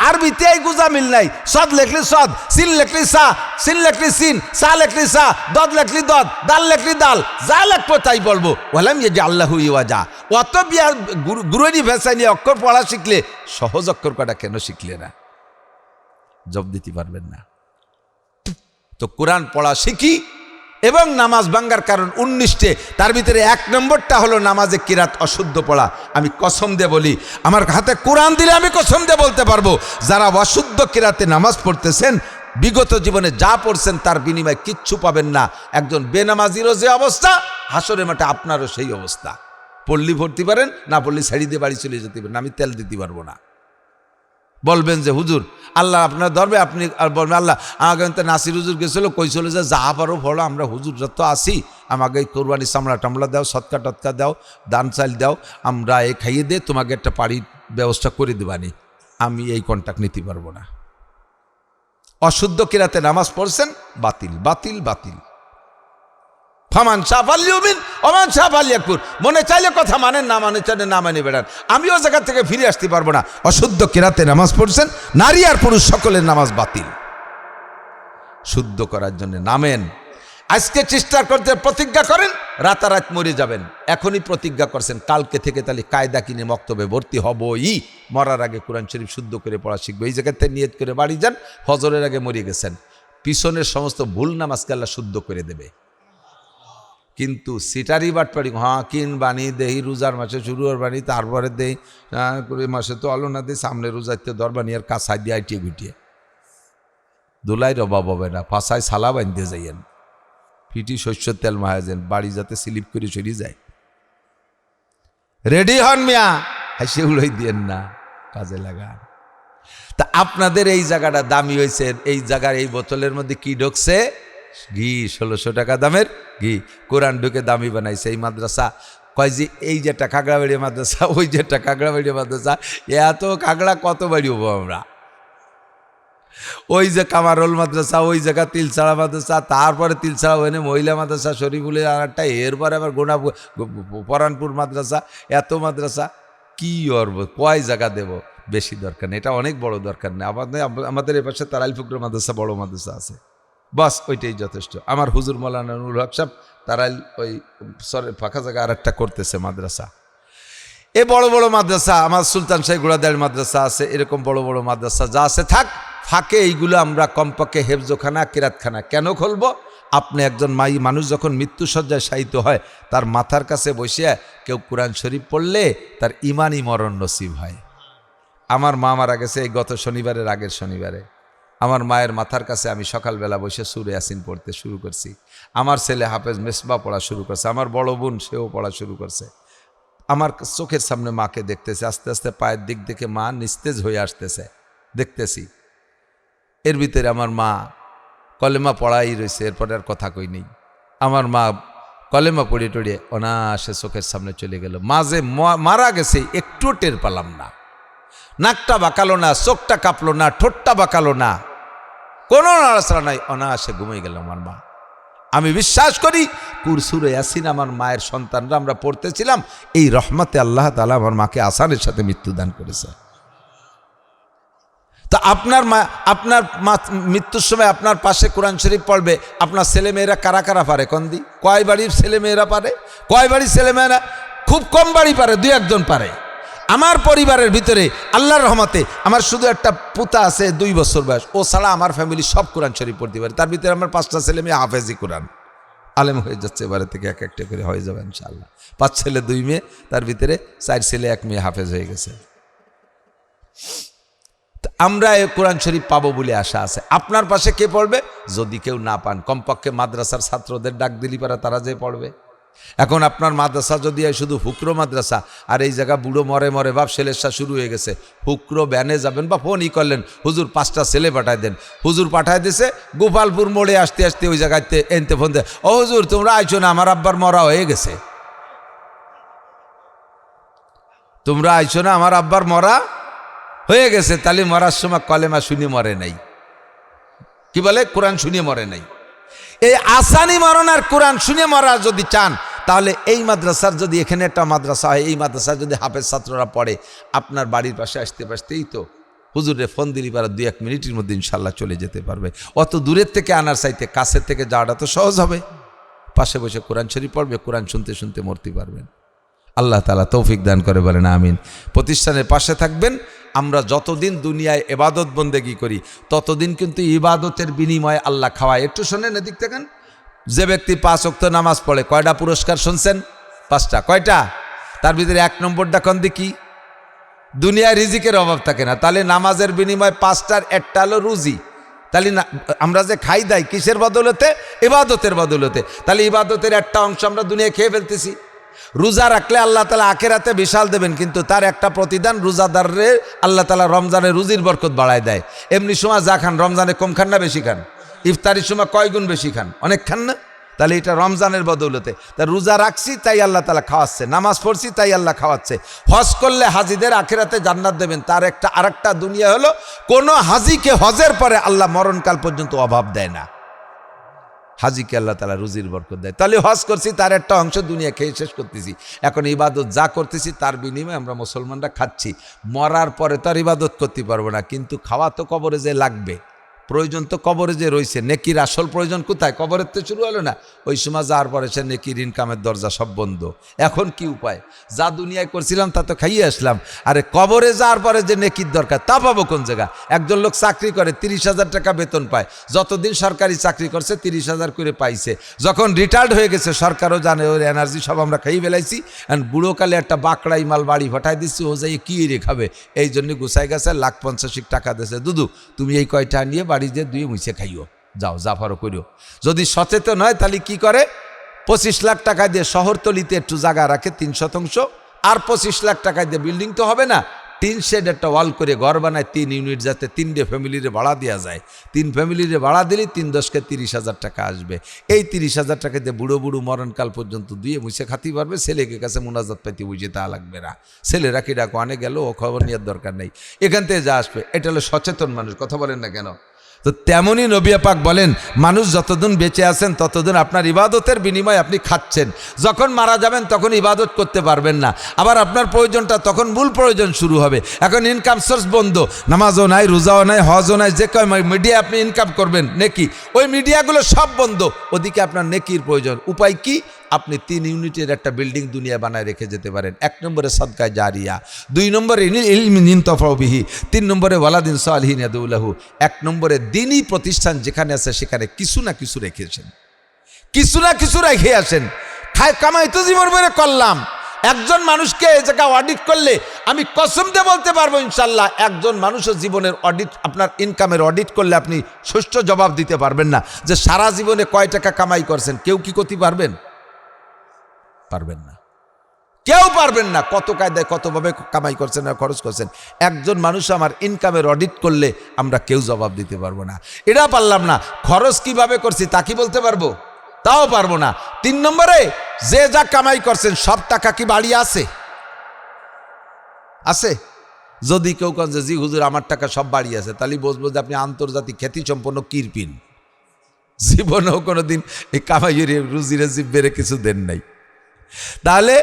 আরবিতে এই গুজামিল নাই। সদ লেখলি সদ, সিন লেখলি সা, সিন লেখলি সিন, সা লেখলি সা, দদ লেখলি দদ, দাল লেখলি দাল, যা লেখবো তাই বলবো। বললাম যে আল্লাহু ইওয়াজা। অত বিয়ার গুরুনি ভাষা নিয়ে অক্ষর পড়া শিখলে সহজ অক্ষর কটা কেন শিখলে না? জব দিতে পারবেন না। তো কোরআন পড়া শিখি এবং নামাজ ভাঙ্গার কারণ 19টে, তার ভিতরে 1 নম্বরটা হলো নামাজে কিরাত অশুদ্ধ পড়া। আমি কসম দিয়ে বলি, আমার হাতে কোরআন দিলে আমি কসম দিয়ে বলতে পারবো, যারা অশুদ্ধ কিরাতে নামাজ পড়তেছেন, বিগত জীবনে যা পড়ছেন তার বিনিময়ে কিচ্ছু পাবেন না। একজন বেনামাজিরও যে অবস্থা, হাসরের মাঠে আপনারও সেই অবস্থা। পড়লি ভর্তি পারেন, না পড়লি ছাড়ি দিয়ে বাড়ি চলে যেতে পারেন, আমি তেল দিতে পারবো না। বলবেন যে হুজুর আল্লাহ আপনার ধরবে, আপনি আর বলবেন আল্লাহ আমাকে নাসির হুজুর গেছিল, কইছিল যে যা পারো ফলো, আমরা হুজুর যত আসি আমাকে কোরবানি চামড়া টামড়া দাও, সৎকা টৎকা দাও, দান চাল দাও, আমরা এ খাইয়ে দে, তোমাকে একটা বাড়ির ব্যবস্থা করে দেবানি। আমি এই কন্ট্যাক্ট নিতে পারবো না। অশুদ্ধ কিরাতে নামাজ পড়ছেন, বাতিল বাতিল বাতিল। ফামান শাফাল ইউমিন ওমান শাফাল ইয়াকফুর। মনে চাইলে কথা মানেন, না মানে চাইলে না মানে বেড়ান। আমিও জায়গা থেকে ফিরে আসতে পারবো না। অশুদ্ধ কিরাতে নামাজ পড়ছেন, নারী আর পুরুষ সকলের নামাজ বাতিল। শুদ্ধ করার জন্য নামেন। আজকে চেষ্টা করতে প্রতিজ্ঞা করেন, রাতারাত মরে যাবেন। এখনই প্রতিজ্ঞা করছেন, কালকে থেকে তাহলে কায়দা কিনে মক্তবে ভর্তি হবই। মরার আগে কোরআন শরীফ শুদ্ধ করে পড়া শিখবো। এই জায়গাতে নিয়ত করে বাড়ি যান, ফজরের আগে মরে গেছেন। পিছনের সমস্ত ভুল নামাজকে আল্লাহ শুদ্ধ করে দেবে। কিন্তু সিটারি বাটপাড়ি, হ্যাঁ কিন বানি দেহি রোজার মাসে শুরু হওয়ার বানি, তারপরে দেই মাসে তো আলো না দেয়, সামনে রোজাইতে দর বানি আর কাছাই দিয়ে আইটিয়ে গুটিয়ে দোলাইয়ের অভাব হবে না। ফাঁসায় সালা বাঁধতে যাইয়েন, ফিটি শস্যের তেল মাহাজেন, বাড়ি যাতে স্লিপ করে সরিয়ে যায়। রেডি হন মিয়া, হাসি উড়াই দিয়েন না, কাজে লাগান। তা আপনাদের এই জায়গাটা দামি হয়েছে, এই জায়গার এই বোতলের মধ্যে কি ঢুকছে? ঘি। 1600 টাকা দামের ঘি। কোরআন ঢুকে দামি বানাইছে এই মাদ্রাসা। কয় যে এই যেটা কাগড়াবাড়ি মাদ্রাসা, ওই যেটা কাগড়াবাড়ি মাদ্রাসা, এত কাগড়া কত বাড়ি হবো আমরা? ওই যে কামারোল মাদ্রাসা, ওই জায়গা তিলছাড়া মাদ্রাসা, তারপরে তিলছাড়া ওখানে মহিলা মাদ্রাসা, শরীফুলের আর একটা, এরপরে আবার গোনা পরানপুর মাদ্রাসা, এত মাদ্রাসা কি করব? কয় জায়গা দেব? বেশি দরকার নেই, এটা অনেক বড় দরকার নেই। আমাদের এ পাশে তারাইল ফুকর মাদ্রাসা, বড় মাদ্রাসা আছে, বাস ওইটাই যথেষ্ট। আমার হুজুর মৌলানা নুরুল হক সাহেব তারাইল ওই ফাঁকা জায়গা আর একটা করতেছে মাদ্রাসা। এ বড় বড় মাদ্রাসা, আমার সুলতান শাহী গোড়াদাড়ি মাদ্রাসা আছে, এরকম বড় বড় মাদ্রাসা যা আছে থাক, ফাঁকে এইগুলো আমরা কমপক্ষে হেফজোখানা কিরাতখানা কেন খুলবো? আপনি একজন মানুষ যখন মৃত্যুসজ্জায় শায়িত হয়, তার মাথার কাছে বসে কেউ কোরআন শরীফ পড়লে তার ইমানই মরণ নসিব হয়। আমার মা মারা গেছে এই গত শনিবারের আগের শনিবারে। আমার মায়ের মাথার কাছে আমি সকালবেলা বসে সূরা ইয়াসিন পড়তে শুরু করছি। আমার ছেলে হাফেজ মেসবা পড়া শুরু করছে, আমার বড় বোন সেও পড়া শুরু করছে। আমার চোখের সামনে মাকে দেখতেছে, আস্তে আস্তে পায়ের দিক থেকে মা নিস্তেজ হয়ে আসতেছে দেখতেছি। এর ভিতরে আমার মা কলেমা পড়াই রয়েছে, এরপরে আর কথা কই নেই। আমার মা কলেমা পড়িয়ে টড়িয়ে অনায়াসে চোখের সামনে চলে গেল। মা যে মারা গেছে একটু টের পেলাম না। নাকটা বাঁকালো না, চোখটা কাঁপলো না, ঠোঁটটা বাঁকালো না, কোনো নাড়াচাড়া নাই, অনায়াসে ঘুমিয়ে গেল আমার মা। আমি বিশ্বাস করি সূরা ইয়াসিন আমার মায়ের সন্তানরা আমরা পড়তেছিলাম, এই রহমতে আল্লাহ তাআলা আমার মাকে আসানের সাথে মৃত্যুদান করেছে। তা আপনার মৃত্যুর সময় আপনার পাশে কোরআন শরীফ পড়বে আপনার ছেলেমেয়েরা কারা কারা পারে? কন্দি কয় বাড়ির ছেলেমেয়েরা পারে? কয় বাড়ির ছেলেমেয়েরা? খুব কম বাড়ি পারে, 2-1 পারে। আমার পরিবারের ভিতরে আল্লাহর রহমতে আমার শুধু একটা পুতা আছে 2 বছর বয়স, ও ছাড়া আমার ফ্যামিলি সব কোরআন শরীফ পড়তে পারে। তার ভিতরে আমার 5টা ছেলে মেয়ে হাফেজি কোরআন, আলেম হয়ে যাচ্ছে। এবারে থেকে এক একটা করে হয়ে যাবে ইনশাআল্লাহ। 5 ছেলে 2 মেয়ে, তার ভিতরে 4 ছেলে 1 মেয়ে হাফেজ হয়ে গেছে। আমরা এই কোরআন শরীফ পাবো বলে আশা আছে। আপনার পাশে কে পড়বে? যদি কেউ না পান, কমপক্ষে মাদ্রাসার ছাত্রদের ডাক দিলি পারা তারা যে পড়বে। এখন আপনার মাদ্রাসা যদি হয় শুধু হুকরো মাদ্রাসা, আর এই জায়গা বুড়ো মরে মরে বাপ ছেলেসা শুরু হয়ে গেছে, হুকরো ব্যানে যাবেন বা ফোনই করলেন, হুজুর 5টা ছেলে পাঠায় দেন। হুজুর পাঠায় দিছে গোপালপুর মোড়ে আসতে আসতে ওই জায়গাতে এনতে ফোন দেয়, ও হুজুর তোমরা আইছো না, আমার আব্বার মরা হয়ে গেছে। তোমরা আইছো না, আমার আব্বার মরা হয়ে গেছে। তাহলে মরার সময় কলেমা শুনে মরে নাই, কি বলে কোরআন শুনে মরে নাই। এই আসানি মরণ আর কোরআন শুনে মরা যদি চান, তাহলে এই মাদ্রাসার যদি এখানে একটা মাদ্রাসা হয়, এই মাদ্রাসার যদি হাফেজ ছাত্ররা পড়ে, আপনার বাড়ির পাশে আসতে পারতেই তো হুজুরে ফোন দিলি পারা 2-1 মিনিটের মধ্যে ইনশাল্লাহ চলে যেতে পারবে। অত দূরের থেকে আনার চাইতে কাছের থেকে যাওয়াটা তো সহজ হবে। পাশে বসে কোরআন শরীফ পড়বে, কোরআন শুনতে শুনতে মরতে পারবেন। আল্লাহ তাআলা তৌফিক দান করে, বলেন আমিন। প্রতিষ্ঠানের পাশে থাকবেন। আমরা যতদিন দুনিয়ায় ইবাদত বন্দেগী করি ততদিন কিন্তু ইবাদতের বিনিময়ে আল্লাহ খাওয়ায়। একটু শোনেন, এদিক দেখেন। যে ব্যক্তি 5 ওয়াক্ত নামাজ পড়ে, কয়টা পুরস্কার শুনছেন? 5টা। কয়টা? তার ভিতরে 1 নম্বরটা কোন দিকে? দুনিয়ায় রিজিকের অভাব থাকে না, তাহলে নামাজের বিনিময়ে 5টার একটা হলো রুজি। তাহলে আমরা যে খাই দাই কিসের বদলতে? ইবাদতের বদলতে। তাহলে ইবাদতের একটা অংশ আমরা দুনিয়ায় খেয়ে ফেলতেছি। রোজা রাখলে আল্লাহ তাআলা আখিরাতে বিশাল দেবেন, কিন্তু তার একটা প্রতিদান রোজাদারের আল্লাহ তাআলা রমজানের রুজির বরকত বাড়ায় দেয়। এমনি সময় যা খান রমজানে কম খান না বেশি খান? ইফতারির সময় কয় গুণ বেশি খান? অনেক খান না? তাহলে এটা রমজানের বদৌলতে। তা রোজা রাখছি তাই আল্লাহ তাআলা খাওয়াচ্ছে, নামাজ পড়ছি তাই আল্লাহ খাওয়াচ্ছে। হজ করলে হাজিদের আখিরাতে জান্নাত দেবেন। তার একটা আরেকটা দুনিয়া হলো, কোনো হাজিকে হজের পরে আল্লাহ মরণকাল পর্যন্ত অভাব দেয় না। হাজিকে আল্লাহ তাআলা রুজির বরকত দেয়। তাহলে হজ করছি, তার একটা অংশ দুনিয়া খেয়ে শেষ করতেছি। এখন ইবাদত যা করতেছি তার বিনিময়ে আমরা মুসলমানরা খাচ্ছি। মরার পরে তো আর ইবাদত করতে পারবো না, কিন্তু খাওয়া তো কবরে যে লাগবে, প্রয়োজন তো কবরে যে রয়েছে। নেকির আসল প্রয়োজন কোথায়? কবরের তো শুরু হলো না। ওই সময় যাওয়ার পরে সে নেকির ইনকামের দরজা সব বন্ধ। এখন কি উপায়? যা দুনিয়ায় করছিলাম তা তো খাইয়ে আসলাম, আরে কবরে যাওয়ার পরে যে নেকির দরকার তা পাবো কোন জায়গা? একজন লোক চাকরি করে, 30,000 টাকা বেতন পায়। যতদিন সরকারি চাকরি করছে 30,000 করে পাইছে। যখন রিটায়ার্ড হয়ে গেছে সরকারও জানে ওর এনার্জি সব আমরা খাইয়ে ফেলাইছি। অ্যান্ড বুড়োকালে একটা বাকড়াই মাল বাড়ি ফাটাই দিচ্ছি, ও যাই কি রে খাবে। এই জন্য গুছাই গেছে, 1,50,000 টাকা দিয়েছে, দুদু তুমি এই কয়টা নিয়ে বাড়ি যে 2 মুছে খাইও, যাও জাফারও করিও। যদি সচেতন হয় তাহলে কি করে? 25 লাখ টাকা দিয়ে শহরতলিতে একটু জায়গা রাখে 3 শতাংশ, আর 25 লাখ টাকা দিয়ে বিল্ডিং তো হবে না, 3 শেড একটা ওয়াল করে ঘর বানায় 3 ইউনিট, যাতে 3টে ফ্যামিলিরে ভাড়া দেওয়া যায়। 3 ফ্যামিলিরে ভাড়া দিলে 3×10 30,000 টাকা আসবে। এই 30,000 টাকা দিয়ে বুড়ো বুড়ো মরণকাল পর্যন্ত 2 মুছে খাতি পারবে। ছেলেকে কাছে মোনাজাত পাইতে বুঝে তা লাগবে না। ছেলেরা কি ডাকো আনে গেল, ও খবর নেওয়ার দরকার নেই, এখান থেকে যা আসবে। এটা হলো সচেতন মানুষ। কথা বলেন না কেন? তো তেমনই নবী পাক বলেন, মানুষ যতদিন বেঁচে আছেন ততদিন আপনার ইবাদতের বিনিময়ে আপনি খাচ্ছেন। যখন মারা যাবেন তখন ইবাদত করতে পারবেন না। আবার আপনার প্রয়োজনটা তখন মূল প্রয়োজন শুরু হবে। এখন ইনকাম সোর্স বন্ধ, নামাজও নাই, রোজাও নাই, হজও নাই, যে কয় মিডিয়া আপনি ইনকাম করবেন নেকি, ওই মিডিয়াগুলো সব বন্ধ। ওদিকে আপনার নেকির প্রয়োজন। উপায় কি? আপনি 3 ইউনিটের একটা বিল্ডিং দুনিয়া বানায় রেখে যেতে পারেন। 1 নম্বরে সাদকায়ে জারিয়া, 2 নম্বরে ইলমিন ইনতাফাউ বিহি, 3 নম্বরে ওয়ালাদিন সালিহিন ইয়াদউ লাহু। 1 নম্বরে দ্বীনি প্রতিষ্ঠান যেখানে আছে সেখানে কিছু না কিছু রেখেছেন, কিছু না কিছু রেখে আসেন। খায় কামাই তো জীবন ভরে করলাম, একজন মানুষকে এই জায়গা অডিট করলে আমি কসম দিয়ে বলতে পারবো ইনশাল্লাহ, একজন মানুষের জীবনের অডিট, আপনার ইনকামের অডিট করলে আপনি সুষ্ঠু জবাব দিতে পারবেন না যে সারা জীবনে কয় টাকা কামাই করছেন। কেউ কি করতে পারবেন? পারবেন না, কেউ পারবেন না। কত কায়দায় কতভাবে কামাই করছেন আর খরচ করছেন, একজন মানুষ আমার ইনকামের অডিট করলে আমরা কেউ জবাব দিতে পারবো না। এটা পারলাম না, খরচ কিভাবে করছি তা কি বলতে পারবো? তাও পারবো না। 3 নম্বরে, যে যা কামাই করছেন সব টাকা কি বাড়ি আছে? আছে? যদি কেউ কেন যে জি হুজুর আমার টাকা সব বাড়ি আছে, তাহলে বুঝবো যে আপনি আন্তর্জাতিক খ্যাতি সম্পন্ন কিরপিন, জীবনেও কোনোদিন এই কামাইয়ের রুজিরে জিব্বেরে কিছু দেন নাই। তাহলে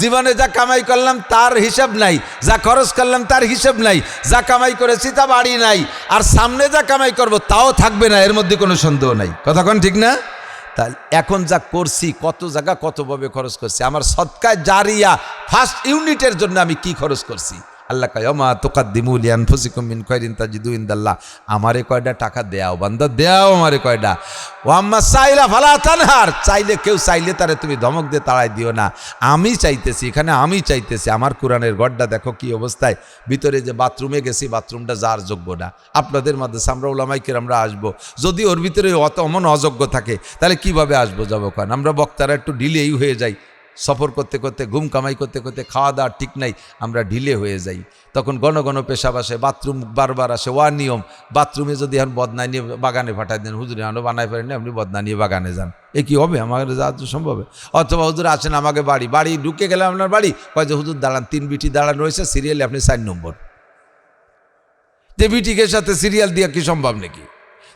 জীবনে যা কামাই করলাম তার হিসাব নাই, যা খরচ করলাম তার হিসাব নাই, যা কামাই করেছি তা বাড়ি নাই, আর সামনে যা কামাই করব তাও থাকবে না, এর মধ্যে কোনো সন্দেহ নাই। কথা কোন ঠিক না? তাহলে এখন যা করছি, কত জায়গা কতভাবে খরচ করছি, আমার সদকায় জারিয়া ফার্স্ট ইউনিটের জন্য আমি কি খরচ করছি। আল্লাহ কয় ওমা তুকাদ্দিমু লিআনফুসিকুম মিন খায়রিন তাজিদু ইনদাল্লাহ, আমারে কয়টা টাকা দেও বান্দা, দেও আমারে কয়টা। ওয়াম্মা সাইলা ফালা তানহার, চাইলে কেউ চাইলে তারে তুমি ধমক দিয়ে তাড়াই দিও না। আমি চাইতেছি, এখানে আমি চাইতেছি। আমার কোরআনের গড্ডা দেখো কি অবস্থায়, ভিতরে যে বাথরুমে গেছি, বাথরুমটা যার যোগ্য না। আপনাদের মধ্যে আমরা উলামায়ে কেরামরা আসবো, যদি ওর ভিতরে অত অমন অযোগ্য থাকে তাহলে কিভাবে আসবো যাবো? কারণ আমরা বক্তারা একটু ঢিলেই হয়ে যাই, সফর করতে করতে, ঘুম কামাই করতে করতে, খাওয়া দাওয়া ঠিক নাই, আমরা ঢিলে হয়ে যাই। তখন ঘন ঘন পেশাব আসে, বাথরুম বারবার আসে, ওয়া নিয়ম। বাথরুমে যদি এখন বদনা নিয়ে বাগানে পাঠাই দেন, হুজুর আনো বানাই পারেন, আপনি বদনা নিয়ে বাগানে যান, এ কি হবে? আমাকে যাওয়া তো সম্ভব। অথবা হুজুর আসেন আমাকে বাড়ি ঢুকে গেলে আপনার বাড়ি, কয় যে হুজুর দাঁড়ান, 3 বিটি দাঁড়ানো রয়েছে সিরিয়ালে, আপনি 4 নম্বর। যে বিটিকের সাথে সিরিয়াল দিয়ে কি সম্ভব নাকি?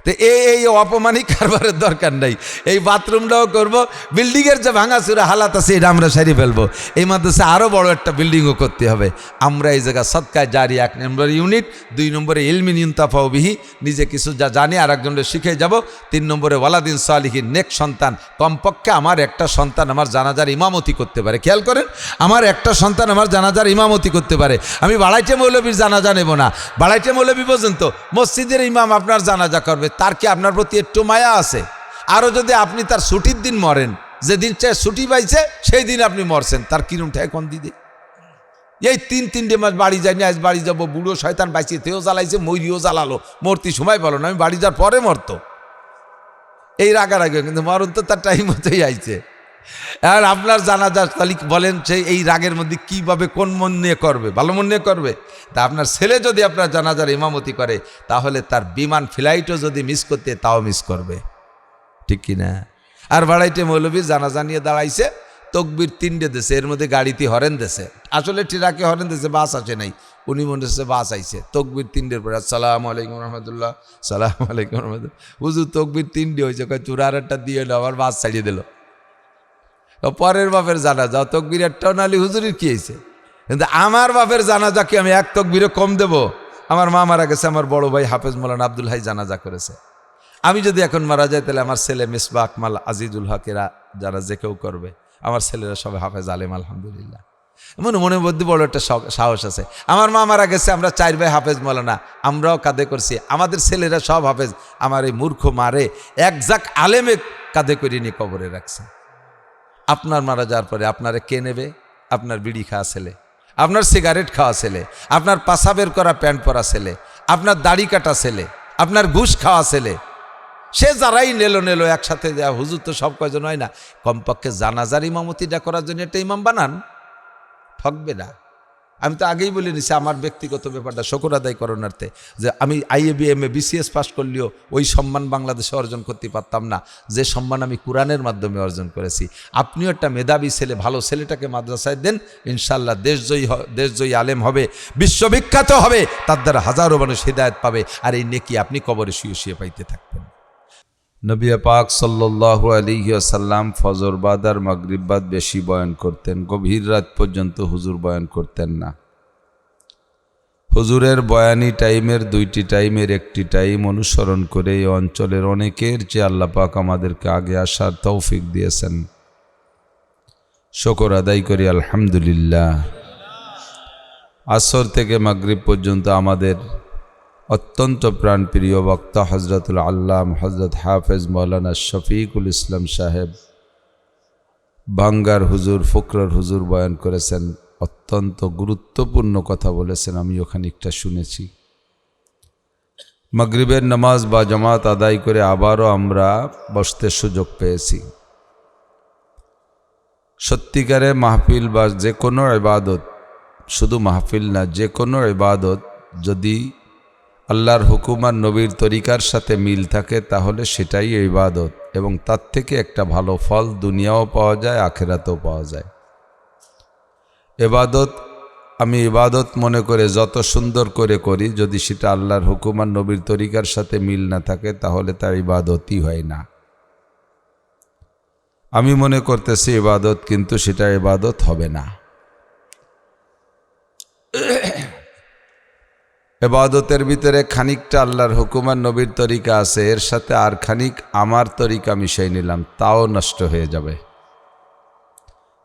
তো এই অপমানিক কারবারের দরকার নাই। এই বাথরুমটাও করবো, বিল্ডিংয়ের যে ভাঙাচুরা হালাত আছে এটা আমরা সারিয়ে ফেলবো। এই মাদ্রাসা আরও বড় একটা বিল্ডিংও করতে হবে। আমরা এই জায়গা সদকায় জারি 1 নম্বর ইউনিট, 2 নম্বরে ইলমিন ইনতাফাউ বিহি, নিজে কিছু যা জানি আর একজনের শিখে যাব। 3 নম্বরে ওয়ালাদিন সালিহিন, নেক সন্তান। কমপক্ষে আমার একটা সন্তান আমার জানাজার ইমামতি করতে পারে। খেয়াল করেন, আমার একটা সন্তান আমার জানাজার ইমামতি করতে পারে। আমি বাড়াইটে মৌলবীর জানাজা নেব না। বাড়াইটে মৌলবী পর্যন্ত মসজিদের ইমাম আপনার জানাজা করবে, তার কি আপনার প্রতি একটু মায়া আছে? আরও যদি আপনি তার ছুটির দিন মরেন, যেদিন চায় ছুটি পাইছে সেই দিন আপনি মরছেন, তার কিরম ঠেক কোন দিদি? এই 3-3টে মাস বাড়ি যায়নি, আজ বাড়ি যাবো, বুড়ো শয়তান বাইছে, তেও জ্বালাইছে, মরিও জ্বালালো, মরতি সময় বলো না, আমি বাড়ি যাওয়ার পরে মরতো, এই রাগারাগি। কিন্তু মরণ তো তার টাইম মতোই আইছে। আর আপনার জানাজা তাহলে বলেন সেই এই রাগের মধ্যে কিভাবে কোন মন নিয়ে করবে? ভালো মন নিয়ে করবে? তা আপনার ছেলে যদি আপনার জানাজার ইমামতি করে, তাহলে তার বিমান ফ্লাইটও যদি মিস করতে, তাও মিস করবে, ঠিক কিনা? আর বাড়াইটে মৌলবীর জানাজা নিয়ে দাঁড়াইছে, তকবির 3টে দেশে, এর মধ্যে গাড়িতে হরেন দেশে, আসলে ট্রাকে হরেন দেশে, বাস আসে নাই, উনি মনে হচ্ছে বাস আইছে। তকবির 3টের পরে আসসালামু আলাইকুম রহমতুল্লাহ, সালাম আলাইকুম রহমতুল্লাহ। হুজুর তকবির 3টে হয়েছে, কয় চূড়ার একটা দিয়ে এলো, আবার বাস ছাড়িয়ে দিল। পরের বাপের জানাজা তকবির একটাও নালি হুজুরের কি হয়েছে? কিন্তু আমার বাপের জানাজা কি আমি এক তকবিরে কম দেব? আমার মা মারা গেছে, আমার বড় ভাই হাফেজ মৌলানা আব্দুল হাই জানাজা করেছে। আমি যদি এখন মারা যাই, তাহলে আমার ছেলে মিসবাহ আকমাল আজিজুল হকেরা যারা যে কেউ করবে, আমার ছেলেরা সবাই হাফেজ আলেম আলহামদুলিল্লাহ। মনের মধ্যে বড় একটা সাহস আছে। আমার মা মারা গেছে, আমরা 4 ভাই হাফেজ মৌলানা, আমরাও কাঁধে করছি, আমাদের ছেলেরা সব হাফেজ। আমার এই মূর্খ মারে এক জাক আলেমে কাঁধে করে নিয়ে কবরে রাখছে। আপনার মারা যাওয়ার পরে আপনারে কে নেবে? আপনার বিড়ি খাওয়া ছেলে, আপনার সিগারেট খাওয়া ছেলে, আপনার পাশাবের করা প্যান্ট পরা ছেলে, আপনার দাড়ি কাটা ছেলে, আপনার ঘুষ খাওয়া ছেলে, সে যারাই নেলো একসাথে দেওয়া। হুজুর তো সব কয়জন হয় না, কমপক্ষে জানাজার ইমামতিটা করার জন্য একটা ইমাম বানান, ঠকবে না। আমি তো আগেই বলে নিছি আমার ব্যক্তিগত ব্যাপারটা শকর আদায় করণার্থে, যে আমি আইএবি এমএ বিসিএস পাস করলেও ওই সম্মান বাংলাদেশে অর্জন করতে পারতাম না যে সম্মান আমি কোরআনের মাধ্যমে অর্জন করেছি। আপনিও একটা মেধাবী ছেলে, ভালো ছেলেটাকে মাদ্রাসায় দেন, ইনশাল্লাহ দেশজয়ী আলেম হবে, বিশ্ববিখ্যাত হবে, তার দ্বারা হাজারো মানুষ হিদায়াত পাবে, আর এই নেকি আপনি কবরে শুয়ে শুয়ে পাইতে থাকবেন। নবী পাক সাল্লাল্লাহু আলাইহি ওয়াসাল্লাম ফজর বাদ আর মাগরিব বাদ বেশি বয়ান করতেন, গভীর রাত পর্যন্ত হুজুর বয়ান করতেন না। হুজুরের বয়ানি টাইমের 2টি টাইমের একটি টাইম অনুসরণ করে এই অঞ্চলের অনেকের চেয়ে আল্লাহ পাক আমাদেরকে আগে আসার তৌফিক দিয়েছেন, শুকর আদায় করি আলহামদুলিল্লাহ। আসর থেকে মাগরিব পর্যন্ত আমাদের অত্যন্ত প্রাণপ্রিয় বক্তা হজরতুল আল্লাম হজরত হাফেজ মৌলানা শফিকুল ইসলাম সাহেব বাঙ্গার হুজুর ফকরার হুজুর বয়ান করেছেন, অত্যন্ত গুরুত্বপূর্ণ কথা বলেছেন, আমি খানিকটা শুনেছি। মাগরিবের নামাজ বা জামাত আদায় করে আবারও আমরা বসতে সুযোগ পেয়েছি। সত্যিকারে মাহফিল বা যে কোনো ইবাদত, শুধু মাহফিল না, যে কোনো ইবাদত যদি আল্লাহর হুকুম আর নবীর তরিকার সাথে মিল থাকে তাহলে সেটাই ইবাদত, এবং তার থেকে একটা ভালো ফল দুনিয়াও পাওয়া যায়, আখিরাতেও পাওয়া যায়। ইবাদত আমি ইবাদত মনে করে যত সুন্দর করে করি, যদি সেটা আল্লাহর হুকুম আর নবীর তরিকার সাথে মিল না থাকে তাহলে তা ইবাদতই হয় না। আমি মনে করতেছি ইবাদত, কিন্তু সেটা ইবাদত হবে না। ইবাদতের ভিতরে খানিকটা আল্লাহর হুকুম আর নবীর তরিকা আছে, এর সাথে আর খানিক আমার তরিকা মিশাই নিলাম, তাও নষ্ট হয়ে যাবে।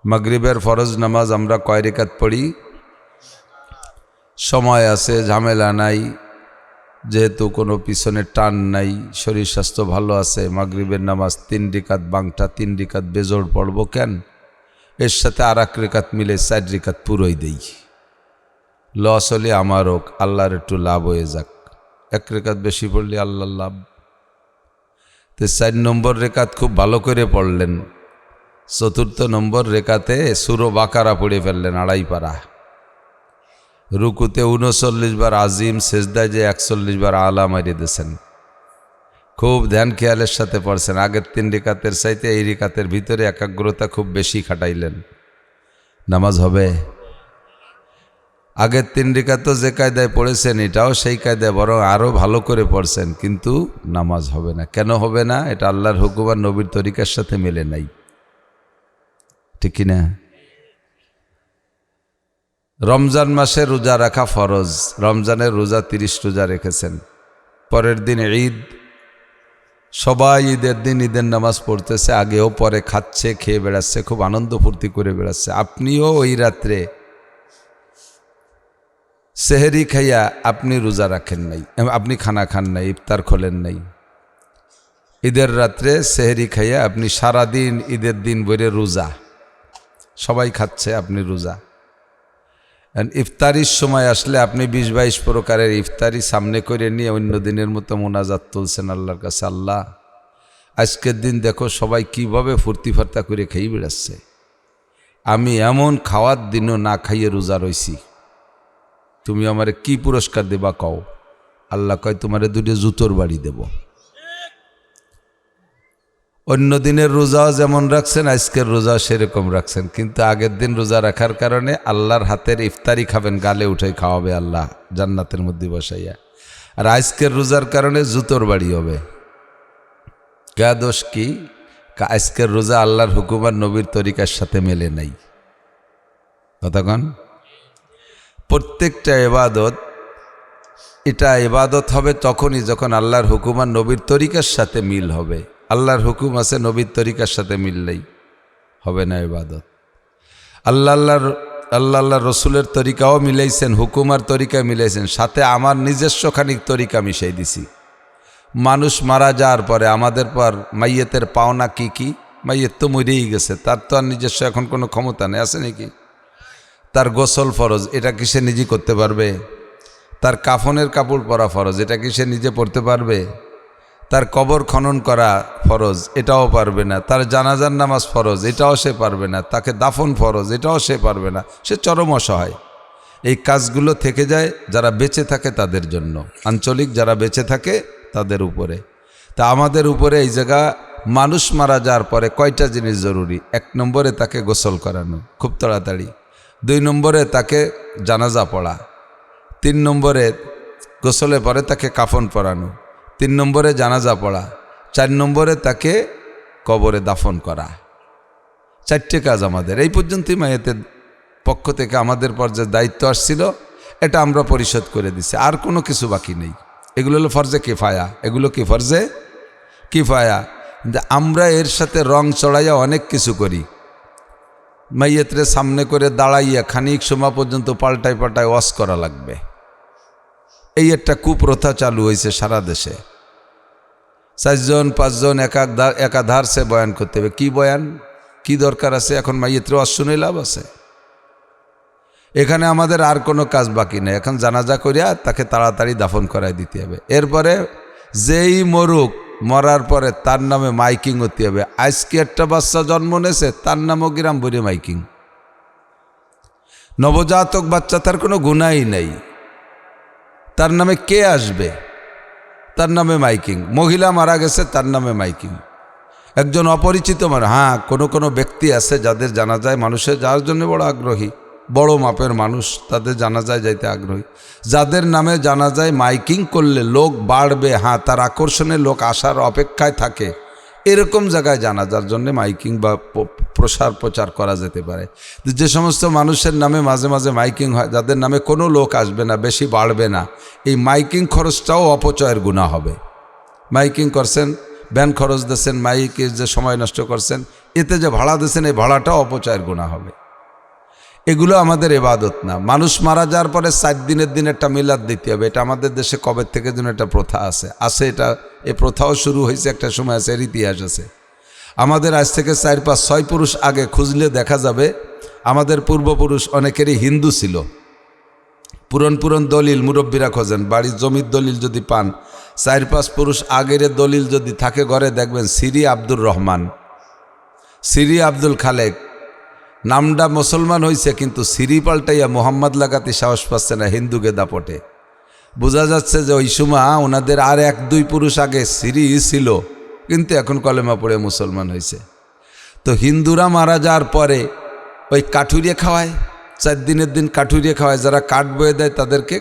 মাগরিবের ফরজ নামাজ আমরা কয় রাকাত পড়ি? সময় আছে, ঝামেলা নাই, যেহেতু কোনো পিছনে টান নাই, শরীর স্বাস্থ্য ভালো আছে, মাগরিবের নামাজ 3 রাকাত বাংটা 3 রাকাত বেজোড় পড়ব কেন? এর সাথে আর 1 রাকাত মিলে 4 রাকাত পুরোই দেই। লস হলে আমার হোক, আল্লাহর একটু লাভ হয়ে যাক। 1 রাকাত বেশি পড়লে আল্লাহর লাভ। তো 4 নম্বর রেখাত খুব ভালো করে পড়লেন, 4র্থ নম্বর রেখাতে সূরা বাকারা পড়ে ফেললেন 2.5 পারা। রুকুতে 39 বার আজিম, সেজদায় যে 41 বার আলা মারিয়ে দিয়েছেন। খুব ধ্যান খেয়ালের সাথে পড়ছেন। আগের 3 রেখাতের চাইতে এই রেখাতের ভিতরে একাগ্রতা খুব বেশি খাটাইলেন। নামাজ হবে? আগের 3 রেখাত তো যে কায়দায় পড়েছেন এটাও সেই কায়দায়, বরং আরও ভালো করে পড়ছেন, কিন্তু নামাজ হবে না। কেন হবে না? এটা আল্লাহর হুকুম আর নবীর তরিকার সাথে মেলে নাই, ঠিক কি না? রমজান মাসে রোজা রাখা ফরজ, রমজানের রোজা 30 রোজা রেখেছেন। পরের দিন ঈদ, সবাই ঈদের দিন ঈদের নামাজ পড়তেছে, আগেও পরে খাচ্ছে, খেয়ে বেড়াচ্ছে, খুব আনন্দ ফুর্তি করে বেড়াচ্ছে। আপনিও ওই রাত্রে সেহরি খাইয়া আপনি রোজা রাখেন নাই, আপনি খানা খান নাই, ইফতার খোলেন নাই। ঈদের রাত্রে সেহরি খাইয়া আপনি সারাদিন ঈদের দিন বইরে রোজা, সবাই খাচ্ছে, আপনি রোজা। ইফতারির সময় আসলে আপনি 20-22 প্রকারের ইফতারি সামনে করে নিয়ে অন্য দিনের মতো মোনাজাত তুলছেন আল্লাহর কাছে, আল্লাহ আজকের দিন দেখো সবাই কিভাবে ফুর্তি ফার্তা করে খেয়ে বেড়াচ্ছে, আমি এমন খাওয়ার দিনও না খাইয়ে রোজা রইছি, তুমি আমারে কি পুরস্কার দেবা কও? আল্লাহ কয় তোমারে 2টা জুতোর বাড়ি দেব। অন্য দিনের রোজাও যেমন রাখছেন, আজকের রোজাও সেরকম রাখছেন, কিন্তু আগের দিন রোজা রাখার কারণে আল্লাহর হাতের ইফতারি খাবেন, গালে উঠে খাওয়াবে আল্লাহ জান্নাতের মধ্যে বসাইয়া। আর আজকের রোজার কারণে জুতোর বাড়ি হবে। কে দোষ কি? আজকের রোজা আল্লাহর হুকুম আর নবীর তরিকার সাথে মেলে নাই। কতক্ষণ? প্রত্যেকটা ইবাদত, এটা ইবাদত হবে তখনই যখন আল্লাহর হুকুম আর নবীর তরিকার সাথে মিল হবে। আল্লাহর হুকুম আছে, নবীর তরিকার সাথে মিল নেই, হবে না ইবাদত। আল্লাহ রসুলের তরিকাও মিলাইছেন, হুকুম আর তরিকা মিলাইছেন, সাথে আমার নিজস্ব খানিক তরিকা মিশাই দিছি। মানুষ মারা যাওয়ার পরে আমাদের পর মাইয়েতের পাওনা কি কি? মাইয়েত তো মরেই গেছে, তার তো আর নিজস্ব এখন কোনো ক্ষমতা নেই, আছে নাকি? তার গোসল ফরজ, এটা কি সে নিজে করতে পারবে? তার কাফনের কাপড় পরা ফরজ, এটা কি সে নিজে পড়তে পারবে? তার কবর খনন করা ফরজ, এটাও পারবে না। তার জানাজার নামাজ ফরজ, এটাও সে পারবে না। তাকে দাফন ফরজ, এটাও সে পারবে না। সে চরম অসহায়। এই কাজগুলো থেকে যায় যারা বেঁচে থাকে তাদের জন্য, আঞ্চলিক যারা বেঁচে থাকে তাদের উপরে। তা আমাদের উপরে এই জায়গা মানুষ মারা যাওয়ার পরে কয়টা জিনিস জরুরি? 1 নম্বরে তাকে গোসল করানো খুব তাড়াতাড়ি, 2 নম্বরে তাকে জানাজা পড়া, 3 নম্বরে গোসলে পরে তাকে কাফন পরানো, 3 নম্বরে জানাজা পড়া, 4 নম্বরে তাকে কবরে দাফন করা। 4টে কাজ আমাদের এই পর্যন্তই মায়েতের পক্ষ থেকে আমাদের পর যে দায়িত্ব আসছিল এটা আমরা পরিশোধ করে দিছি, আর কোনো কিছু বাকি নেই। এগুলো হলো ফরজে কিফায়া, এগুলো কি ফরজে কিফায়া। কিন্তু আমরা এর সাথে রং চড়াইয়া অনেক কিছু করি। মাইয়েতরে সামনে করে দাঁড়াইয়া খানিক সময় পর্যন্ত পাল্টায় পাল্টায় ওয়াশ করা লাগবে, এই একটা কুপ্রথা চালু হয়েছে সারা দেশে। 4 জন 5 জন একাধার সে বয়ান করতে হবে। কি বয়ান? কি দরকার আছে এখন মাইয়েতের ওয়াজ শুনে লাভ আছে? এখানে আমাদের আর কোনো কাজ বাকি নেই, এখন জানাজা করিয়া তাকে তাড়াতাড়ি দাফন করাই দিতে হবে। এরপরে যেই মরুক, মরার পরে তার নামে মাইকিং হতে হবে। আজকে একটা বাচ্চা জন্ম নেছে, তার নামও গ্রাম ভরে মাইকিং। নবজাতক বাচ্চা, তার কোনো গুনাই নেই, তার নামে কে আসবে? তার নামে মাইকিং। মহিলা মারা গেছে, তার নামে মাইকিং। একজন অপরিচিত হ্যাঁ, কোনো ব্যক্তি আছে যাদের জানা যায়, মানুষের যার জন্য বড় আগ্রহী, বড় মাপের মানুষ, তাদের জানাজায় যাইতে আগ্রহী। যাদের নামে জানাজায় মাইকিং করলে লোক বাড়বে, হ্যাঁ, তার আকর্ষণে লোক আসার অপেক্ষায় থাকে, এরকম জায়গায় জানাজার জন্য মাইকিং বা প্রচার করা যেতে পারে। যে সমস্ত মানুষের নামে মাঝে মাঝে মাইকিং হয়, যাদের নামে কোনো লোক আসবে না, বেশি বাড়বে না, এই মাইকিং খরচটাও অপচয়ের গুনাহ হবে। মাইকিং করছেন, ব্যান খরচ দিয়েছেন, মাইকের যে সময় নষ্ট করছেন, এতে যে ভাড়া দিয়েছেন, এই ভাড়াটাও অপচয়ের গুনাহ হবে। এগুলো আমাদের ইবাদত না। মানুষ মারা যাওয়ার পরে 4 দিনের দিন একটা মিলাদ দিতে হবে, এটা আমাদের দেশে কবে থেকে যেন একটা প্রথা আছে। এটা এই প্রথাও শুরু হয়েছে একটা সময়, আছে, এর ইতিহাস আছে। আমাদের আজ থেকে 4-5-6 পুরুষ আগে খুঁজলে দেখা যাবে আমাদের পূর্বপুরুষ অনেকেরই হিন্দু ছিল। পুরন দলিল মুরব্বীরা খোঁজেন, বাড়ির জমির দলিল যদি পান, 4-5 পুরুষ আগের দলিল যদি থাকে ঘরে, দেখবেন সিরি আব্দুর রহমান, সিরি আব্দুল খালেক, নামটা মুসলমান হয়েছে কিন্তু সিরি পাল্টাইয়া মোহাম্মদ লাগাতে সাহস পাচ্ছে না হিন্দুকে দাপটে। বোঝা যাচ্ছে যে ওই সময় ওনাদের আর 1-2 পুরুষ আগে সিরি ছিল, কিন্তু এখন কলেমা পড়ে মুসলমান হয়েছে। তো হিন্দুরা মারা যাওয়ার পরে ওই কাঠুরিয়ে খাওয়ায়, 4 দিনের দিন কাঠুরিয়ে খাওয়ায়। যারা কাঠ বয়ে দেয় তাদেরকে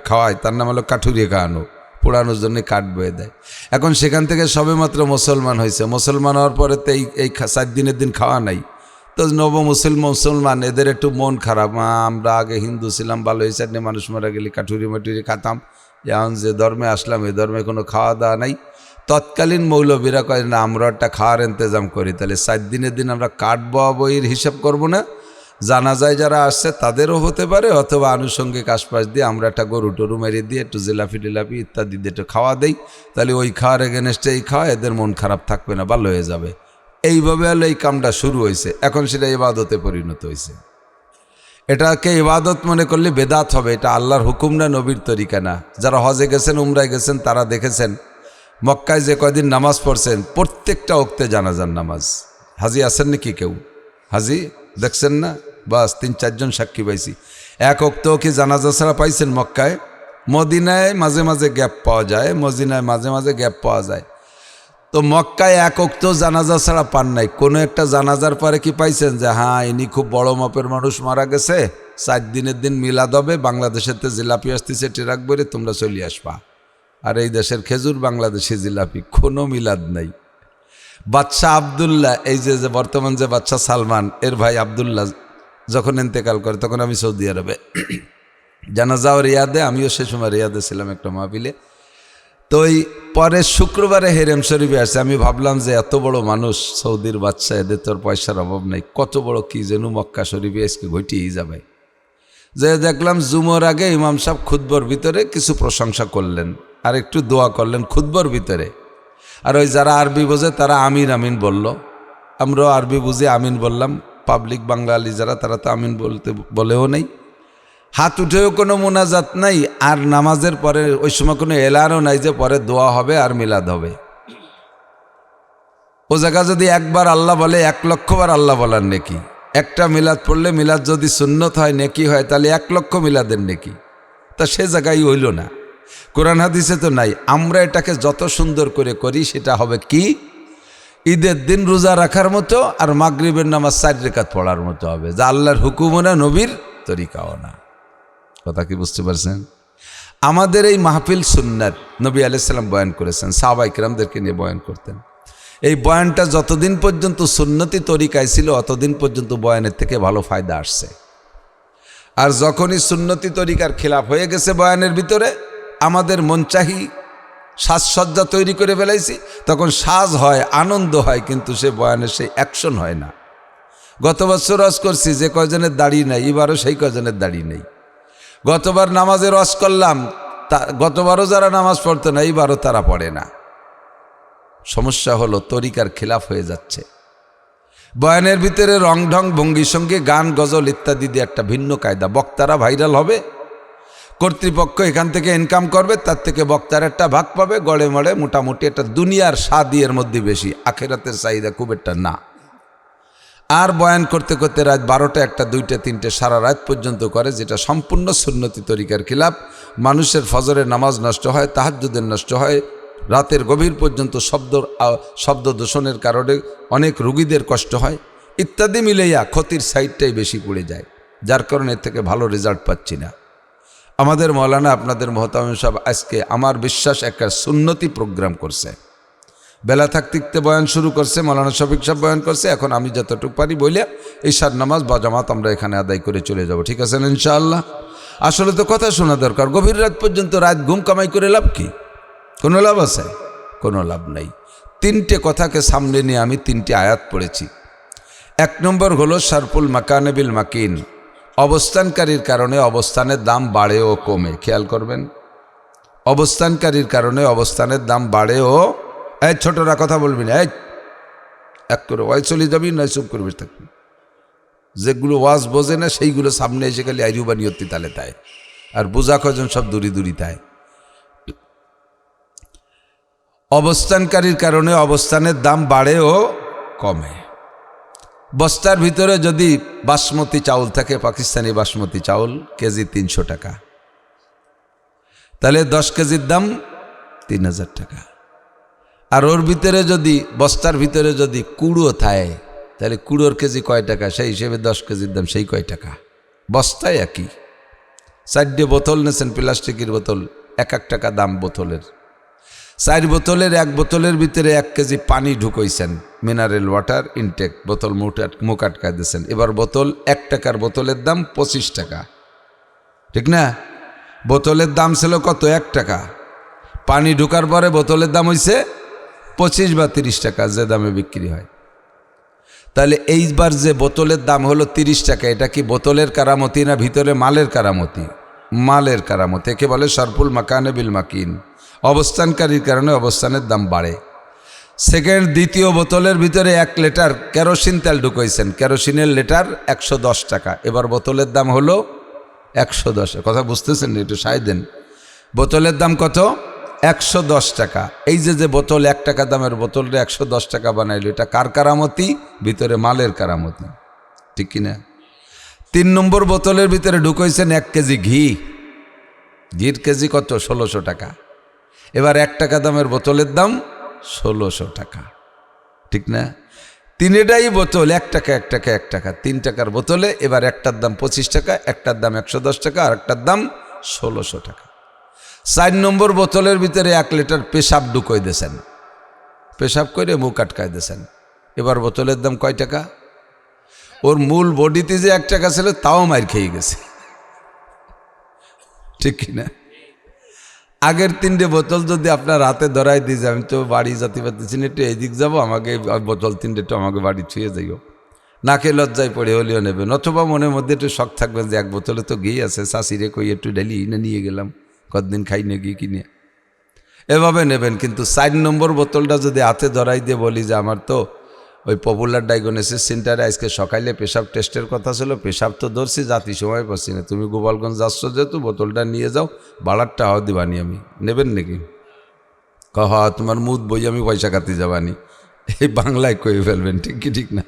খাওয়ায়, তার নাম হলো কাঠুরিয়ে খাওয়ানো, পোড়ানোর জন্য কাঠ বয়ে দেয়। এখন সেখান থেকে সবেমাত্র মুসলমান হয়েছে, মুসলমান হওয়ার পরে তো এই 4 দিনের দিন খাওয়া নাই। তো মুসলমান এদের একটু মন খারাপ, আমরা আগে হিন্দু ছিলাম, ভালো হয়েছে, মানুষ মারা গেলে কাঠুরি মাটুরি খাতাম, এখন যে ধর্মে আসলাম এই ধর্মে কোনো খাওয়া দাওয়া নাই। তৎকালীন মৌলবীরা কয় না, আমরা একটা খাওয়ার ইন্তজাম করি, তাহলে 4 দিনের দিন আমরা কাঠ বয়া বইয়ের হিসাব করব না, জানাজায় যারা আসছে তাদেরও হতে পারে, অথবা আনুষঙ্গিক আশপাশ দিয়ে আমরা একটা গরু টরু মেরে দিয়ে একটু জিলাপি টিলাপি ইত্যাদি দিয়ে একটু খাওয়া দেই, তাহলে ওই খাওয়ার এগেনস্টে এই খাওয়া, এদের মন খারাপ থাকবে না, ভালো হয়ে যাবে। এইভাবে হলে এই কামটা শুরু হয়েছে, এখন সেটা ইবাদতে পরিণত হয়েছে। এটাকে ইবাদত মনে করলে বেদাত হবে, এটা আল্লাহর হুকুম না, নবীর তরিকা না। যারা হজে গেছেন, উমরায় গেছেন, তারা দেখেছেন মক্কায় যে কয়দিন নামাজ পড়ছেন, প্রত্যেকটা ওক্তে জানাজার নামাজ। হাজি আছেন নাকি কেউ? হাজি দেখছেন না? বাস 3-4 জন সাক্ষী পাইছি। এক ওক্তেও কি জানাজা ছাড়া পাইছেন মক্কায়? মদিনায় মাঝে মাঝে গ্যাপ পাওয়া যায়, মদিনায় মাঝে মাঝে গ্যাপ পাওয়া যায়। তো মক্কায় এক ওক্ত জানাজা ছাড়া পান নাই। কোনো একটা জানাজার পরে কি পাইছেন যে হ্যাঁ ইনি খুব বড় মাপের মানুষ মারা গেছে, 4 দিনের দিন মিলাদ হবে, বাংলাদেশেতে জিলাপি আসতেছে ট্রাক বইরে, তোমরা চলে আসবা। আর এই দেশের খেজুর, বাংলাদেশি জিলাপি, কোনো মিলাদ নাই। বাদশাহ আবদুল্লাহ, এই যে বর্তমান যে বাদশাহ সালমান, এর ভাই আবদুল্লাহ যখন ইন্তেকাল করে, তখন আমি সৌদি আরবে জানাজাও রিয়াদে, আমিও সে সময় রিয়াদে ছিলাম একটা মাহফিলে। তো ওই পরে শুক্রবারে হেরেম শরীফে আসছে। আমি ভাবলাম যে এত বড় মানুষ, সৌদির বাদশা, এদের তোর পয়সার অভাব নেই, কত বড় কি যেন মক্কা শরীফে আজকে ঘটিয়েই যাবে। যে দেখলাম জুমোর আগে ইমাম সাহেব খুতবর ভিতরে কিছু প্রশংসা করলেন আর একটু দোয়া করলেন খুতবর ভিতরে। আর ওই যারা আরবি বোঝে তারা আমিন আমিন বলল, আমরাও আরবি বুঝে আমিন বললাম। পাবলিক বাঙালি যারা, তারা তো আমিন বলেও নেই, হাত উঠেও কোনো মোনাজাত নাই। আর নামাজের পরে ওই সময় কোনো এলানও নাই যে পরে দোয়া হবে আর মিলাদ হবে। ও জায়গা যদি একবার আল্লাহ বলে, 1 লক্ষ বার আল্লাহ বলার নেকি। একটা মিলাদ পড়লে, মিলাদ যদি সুন্নত হয়, নেকি হয়, তাহলে 1 লক্ষ মিলাদের নেকি। তা সে জায়গায় হইল না, কোরআন হাদিসে তো নাই। আমরা এটাকে যত সুন্দর করে করি, সেটা হবে কি ঈদের দিন রোজা রাখার মতো, আর মাগরিবের নামাজ 4 রাকাত পড়ার মতো হবে, যা আল্লাহর হুকুমও না, নবীর তরিকাও না। কথা কি বুঝতে পারছেন? আমাদের এই মাহফিল সুন্নাত, নবী আলাইহিস সালাম বয়ান করেছেন, সাহাবায়ে কেরামদেরকে নিয়ে বয়ান করতেন। এই বয়ানটা যতদিন পর্যন্ত সুন্নতি তরিকায় ছিল, অতদিন পর্যন্ত বয়ানের থেকে ভালো ফায়দা আসছে। আর যখনই সুন্নতি তরিকার খেলাফ হয়ে গেছে বয়ানের ভিতরে, আমাদের মনচাহি সাজসজ্জা তৈরি করে ফেলাইছি, তখন সাজ হয়, আনন্দ হয়, কিন্তু সে বয়ানের সেই অ্যাকশন হয় না। গত বছর ওয়াজ করছি যে কয়জনের দাড়ি নাই, এবারও সেই কয়জনের দাড়ি নেই। গতবার নামাজের ওয়াজ করলাম, গতবারও যারা নামাজ পড়তো না, এইবারও তারা পড়ে না। সমস্যা হলো তরিকার খেলাফ হয়ে যাচ্ছে। বয়ানের ভিতরে রং ঢং ভঙ্গি সঙ্গে গান গজল ইত্যাদি দিয়ে একটা ভিন্ন কায়দা। বক্তারা ভাইরাল হবে, কর্তৃপক্ষ এখান থেকে ইনকাম করবে, তার থেকে বক্তার একটা ভাগ পাবে, গড়ে মড়ে মোটামুটি একটা দুনিয়ার স্বাদের মধ্যে বেশি, আখেরাতের চাহিদা খুব একটা না। আর বয়ান করতে করতে রাত 12টা 1টা 2টা 3টে সারা রাত পর্যন্ত করে, যেটা সম্পূর্ণ সুন্নতি তরিকার খিলাফ। মানুষের ফজরের নামাজ নষ্ট হয়, তাহাজ্জুদের নষ্ট হয়, রাতের গভীর পর্যন্ত শব্দ দূষণের কারণে অনেক রোগীদের কষ্ট হয় ইত্যাদি মিলাইয়া ক্ষতির সাইডটাই বেশি পড়ে যায়, যার কারণে এর থেকে ভালো রেজাল্ট পাচ্ছি না। আমাদের মৌলানা আপনাদের মোহতামিম সাহেব আজকে আমার বিশ্বাস একটা সুন্নতি প্রোগ্রাম করছে, বেলা থাকতে বয়ান শুরু করছে, মৌলানা শফিক সাহেব বয়ান করছে। এখন আমি যতটুকু পারি বলে ঈশার নামাজ বা জামাত আমরা এখানে আদায় করে চলে যাব, ঠিক আছে না ইনশাআল্লাহ? আসলে তো কথা শোনা দরকার, গভীর রাত পর্যন্ত রাত ঘুম কামাই করে লাভ কি? কোনো লাভ আছে? কোনো লাভ নাই। 3টে কথাকে সামনে নিয়ে আমি 3টে আয়াত পড়েছি। 1 নম্বর হলো শারফুল মাকানে বিল মাকিন, অবস্থানকারীর কারণে অবস্থানের দাম বাড়ে ও কমে। খেয়াল করবেন, অবস্থানকারীর কারণে অবস্থানের দাম বাড়ে ও, এই ছোটরা কথা বলবি না, এই এক করে ওয়াই চলে যাবি, নয় চুপ করবি থাকবি। যেগুলো ওয়াজ বোঝে না সেইগুলো সামনে এসে খালি আইরুবানিয়ত্তি তালে তাই, আর বোঝা কজন সব দূরি দূরি তাই। অবস্থানকারীর কারণে অবস্থানের দাম বাড়ে ও কমে। বস্তার ভিতরে যদি বাসমতি চাউল থাকে, পাকিস্তানি বাসমতি চাউল, কেজি 300 টাকা, তাহলে 10 কেজির দাম 3000 টাকা। আর ওর ভিতরে যদি বস্তার ভিতরে যদি কুড়ো থাকে, তাহলে কুড়োর কেজি কয় টাকা, সেই হিসেবে 10 কেজির দাম সেই কয় টাকা। বস্তায় একই। 4টে বোতল নেছেন, প্লাস্টিকের বোতল, 1 টাকা দাম বোতলের। 4 বোতলের 1 বোতলের ভিতরে 1 কেজি পানি ঢুকাইছেন, মিনারেল ওয়াটার ইনটেক, বোতল মুখ আটকায় দিয়েছেন। এবার বোতল 1 টাকার বোতলের দাম 25 টাকা, ঠিক না? বোতলের দাম ছিল কত? 1 টাকা। পানি ঢুকার পরে বোতলের দাম হইছে 25 বা 30 টাকা, যে দামে বিক্রি হয়। তাহলে এইবার যে বোতলের দাম হলো 30 টাকা, এটা কি বোতলের কারামতি না ভিতরে মালের কারামতি? মালের কারামতি। একে বলে শারফুল মাকানে বিল মাকিন, অবস্থানকারীর কারণে অবস্থানের দাম বাড়ে। সেকেন্ড, দ্বিতীয় বোতলের ভিতরে 1 লিটার কেরোসিন তেল ঢুকাইছেন, কেরোসিনের লিটার 110 টাকা, এবার বোতলের দাম হলো 110। কথা বুঝতেছেন? একটু সায় দেন। বোতলের দাম কত? 110 টাকা। এই যে বোতল 1 টাকা দামের বোতলটা 110 টাকা বানাইলো, এটা কার কারামতি? ভিতরে মালের কারামতি, ঠিক কিনা? 3 নম্বর বোতলের ভিতরে ঢুকাইছেন 1 কেজি ঘি, ঘির কেজি কত? 1600 টাকা। এবার 1 টাকা দামের বোতলের দাম 1600 টাকা, ঠিক না? 3টাই বোতল 1 টাকা 1 টাকা 1 টাকা, 3 টাকার বোতলে এবার একটার দাম 25 টাকা, একটার দাম 110 টাকা, আর একটার দাম 1600 টাকা। 4 নম্বর বোতলের ভিতরে 1 লিটার পেশাব ঢুকাই দিয়েছেন, পেশাব করে মুখ আটকায় দিয়েছেন। এবার বোতলের দাম কয় টাকা? ওর মূল বডিতে যে 1 টাকা ছিল তাও মার খেয়ে গেছে, ঠিক কিনা? আগের 3টে বোতল যদি আপনার হাতে ধরাই দিয়ে যায়, আমি তো বাড়ি যেতে পারতেছি না, একটু এইদিক যাবো, আমাকে বোতল 3টে একটু আমাকে বাড়ি ছুঁয়ে যাইও, নাকে লজ্জায় পড়ে হলেও নেবেন। অথবা মনের মধ্যে একটু শখ থাকবেন যে 1 বোতলে তো ঘি আছে, শাশিরে কই একটু ডেলি না নিয়ে গেলাম, কতদিন খাই না গিয়ে কিনে, এভাবে নেবেন। কিন্তু 4 নম্বর বোতলটা যদি হাতে ধরাই দিয়ে বলি যে আমার তো ওই পপুলার ডায়াগনোসিস সেন্টারে আজকে সকালে পেশাব টেস্টের কথা ছিল, পেশাব তো ধরছি, জাতি সময় পাচ্ছি না, তুমি গোপালগঞ্জ যাচ্ছ যেহেতু বোতলটা নিয়ে যাও, বাড়ার টাকাও দিবানি, আমি নেবেন নাকি? কহ তোমার মুদ বই আমি পয়সা কাটি যাবানি, এই বাংলায় কয়ে ফেলবেন, ঠিক কি ঠিক না?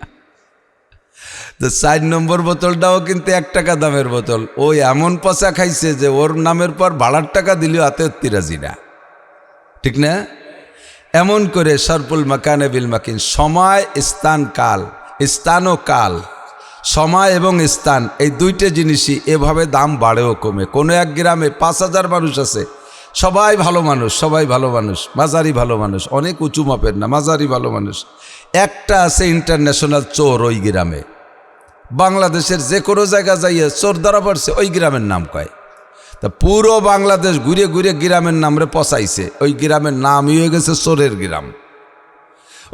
তো 4 নম্বর বোতলটাও কিন্তু 1 টাকা দামের বোতল, ওই এমন পচা খাইছে যে ওর নামের পর ভাড়ার টাকা দিলেও হাতে তিরাজি না, ঠিক না? এমন করে শারফুল মাকানে বিল মাকিন, সময় স্থান কাল, স্থান ও কাল, সময় এবং স্থান, এই 2টে জিনিসই এভাবে দাম বাড়েও কমে। কোনো এক গ্রামে 5000 মানুষ আছে, সবাই ভালো মানুষ, সবাই ভালো মানুষ, মাঝারি ভালো মানুষ, অনেক উঁচু মাপের না, মাঝারি ভালো মানুষ। একটা আছে ইন্টারন্যাশনাল চোর, ওই গ্রামে বাংলাদেশের যে কোনো জায়গা যাইয়ে চোর ধরা পড়ছে, ওই গ্রামের নাম কয়। তা পুরো বাংলাদেশ ঘুরে ঘুরে গ্রামের নামরে পচাইছে, ওই গ্রামের নামই হয়ে গেছে চোরের গ্রাম।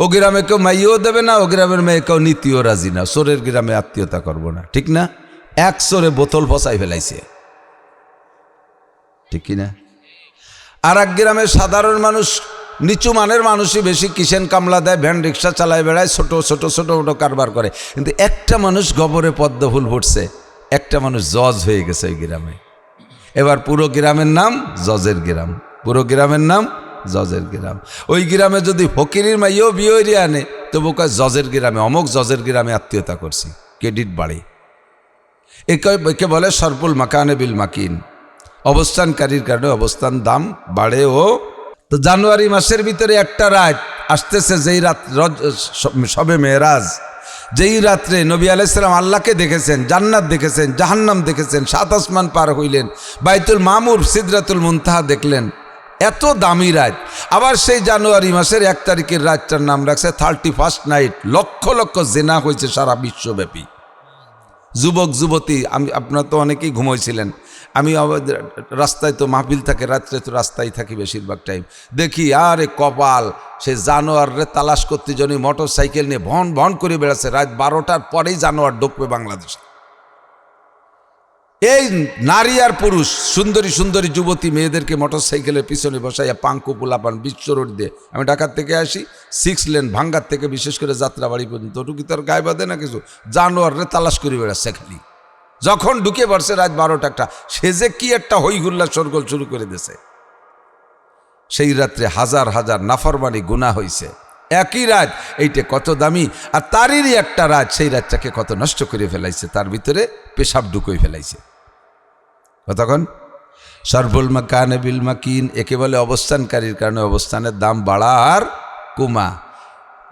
ও গ্রামে কেউ মাইও দেবে না, ও গ্রামের মেয়ে কেউ নীতিও রাজি না, চোরের গ্রামে আত্মীয়তা করবো না, ঠিক না? 1 চোরে বোতল পচাই ফেলাইছে, ঠিক কিনা? আর এক গ্রামের সাধারণ মানুষ নিচু মানের মানুষই বেশি কিষেন কামলা দেয়, ভ্যান রিক্সা চালায় বেড়ায়, ছোট ছোট ছোট ছোট কারবার করে। কিন্তু একটা মানুষ গবরে পদ্ম ফুল ফুটছে, একটা মানুষ জজ হয়ে গেছে ওই গ্রামে। এবার পুরো গ্রামের নাম জজের গ্রাম, পুরো গ্রামের নাম জজের গ্রাম। ওই গ্রামে যদি ফকিরের মাইও বিয়ে আনে তবু কয় জজের গ্রামে, অমুক জজের গ্রামে আত্মীয়তা করছি, ক্রেডিট বাড়ে। একে বলে সরপুল মাকানে বিল মাকিন, অবস্থানকারীর কারণে অবস্থান দাম বাড়ে। ও তো জানুয়ারি মাসের ভিতরে একটা রাত আসতেছে, যেই রাত সবে মেরাজ, যেই রাত্রে নবী আলাইহিস সালাম আল্লাহকে দেখেছেন, জান্নাত দেখেছেন, জাহান্নাম দেখেছেন, 7 আসমান পার হইলেন, বাইতুল মামুর, সিদরাতুল মুনতাহা দেখলেন। এত দামি রাত। আবার সেই জানুয়ারি মাসের 1 তারিখের রাতটার নাম রাখছে 31st নাইট। লক্ষ লক্ষ জেনা হয়েছে সারা বিশ্বব্যাপী। যুবক যুবতী, আপনারা তো অনেকেই ঘুমাইছিলেন, আমি রাস্তায় তো মাহফিল থাকে, রাত্রে তো রাস্তায় থাকি বেশিরভাগ টাইম, দেখি আরে কপাল, সে জানোয়ারে তালাশ করতে জন্য মোটর সাইকেল নিয়ে ভন ভন করে বেড়াচ্ছে। রাত 12টার পরেই জানোয়ার ঢুকবে বাংলাদেশে। এই নারী আর পুরুষ, সুন্দরী সুন্দরী যুবতী মেয়েদেরকে মোটর সাইকেলের পিছনে বসাইয়া পাঙ্কু পোলাপান বিশ্ব রোড দিয়ে, আমি ঢাকার থেকে আসি, 6 লেন ভাঙ্গার থেকে বিশেষ করে যাত্রাবাড়ি পর্যন্ত, ওটু কি তার গায়ে বাঁধে না কিছু, জানোয়ারে তালাশ করে বেড়াচ্ছে খালি। যখন ঢুকে পড়ছে রাত 12টা, সে যে কি একটা হইহুল্লা সরগোল শুরু করে দিয়েছে। সেই রাত্রে হাজার হাজার নাফরমানি গুনাহ হয়েছে। একই রাত, এইটা কত দামি, আর তারই একটা রাত, সেই রাতটাকে কত নষ্ট করে ফেলাইছে, তার ভিতরে পেশাব ঢুকই ফেলাইছে। কতক্ষণ সরবুল মাকানে বিল মাকিন, একে বলে অবস্থানকারীর কারণে অবস্থানের দাম বাড়া আর কমা।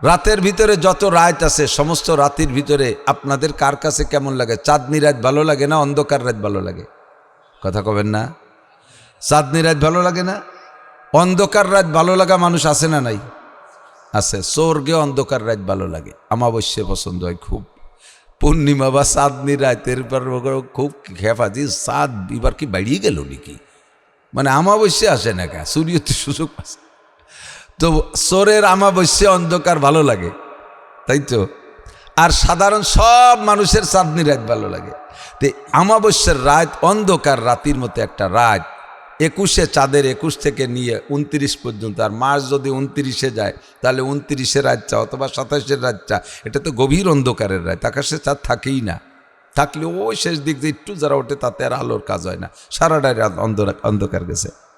রাতের ভিতরে যত রাত আছে, সমস্ত রাতের ভিতরে আপনাদের কার কাছে কেমন লাগে? চাঁদনি রাত ভালো লাগে না অন্ধকার রাত ভালো লাগে? কথা কবেন না? চাঁদনি রাত ভালো লাগে না? অন্ধকার রাত ভালো লাগা মানুষ আছে না নাই? আছে। স্বর্গে অন্ধকার রাত ভালো লাগে, আমাবস্যা পছন্দ হয় খুব। পূর্ণিমা বা চাঁদনি রাতের পর খুব খেপাজি, চাঁদ এবার কি বাড়িয়ে গেল নাকি, মানে আমাবস্যা আসে না, কা সূর্যতে সুযোগ আছে। তো চোরের আমাবস্যা অন্ধকার ভালো লাগে, তাই তো। আর সাধারণ সব মানুষের চাঁদনি রাত ভালো লাগে। তো আমাবস্যার রাত অন্ধকার রাতির মতো একটা রাত। 21-এ চাঁদের 21 থেকে নিয়ে 29 পর্যন্ত, আর মাস যদি 29-এ যায় তাহলে 29-এর রাতটা অথবা 27-এর রাতটা, এটা তো গভীর অন্ধকারের রাত, আকাশে চাঁদ থাকেই না। থাকলে ওই শেষ দিক যে একটু যারা ওঠে তাতে আর আলোর কাজ হয় না, সারাটাই রাত অন্ধকার গেছে।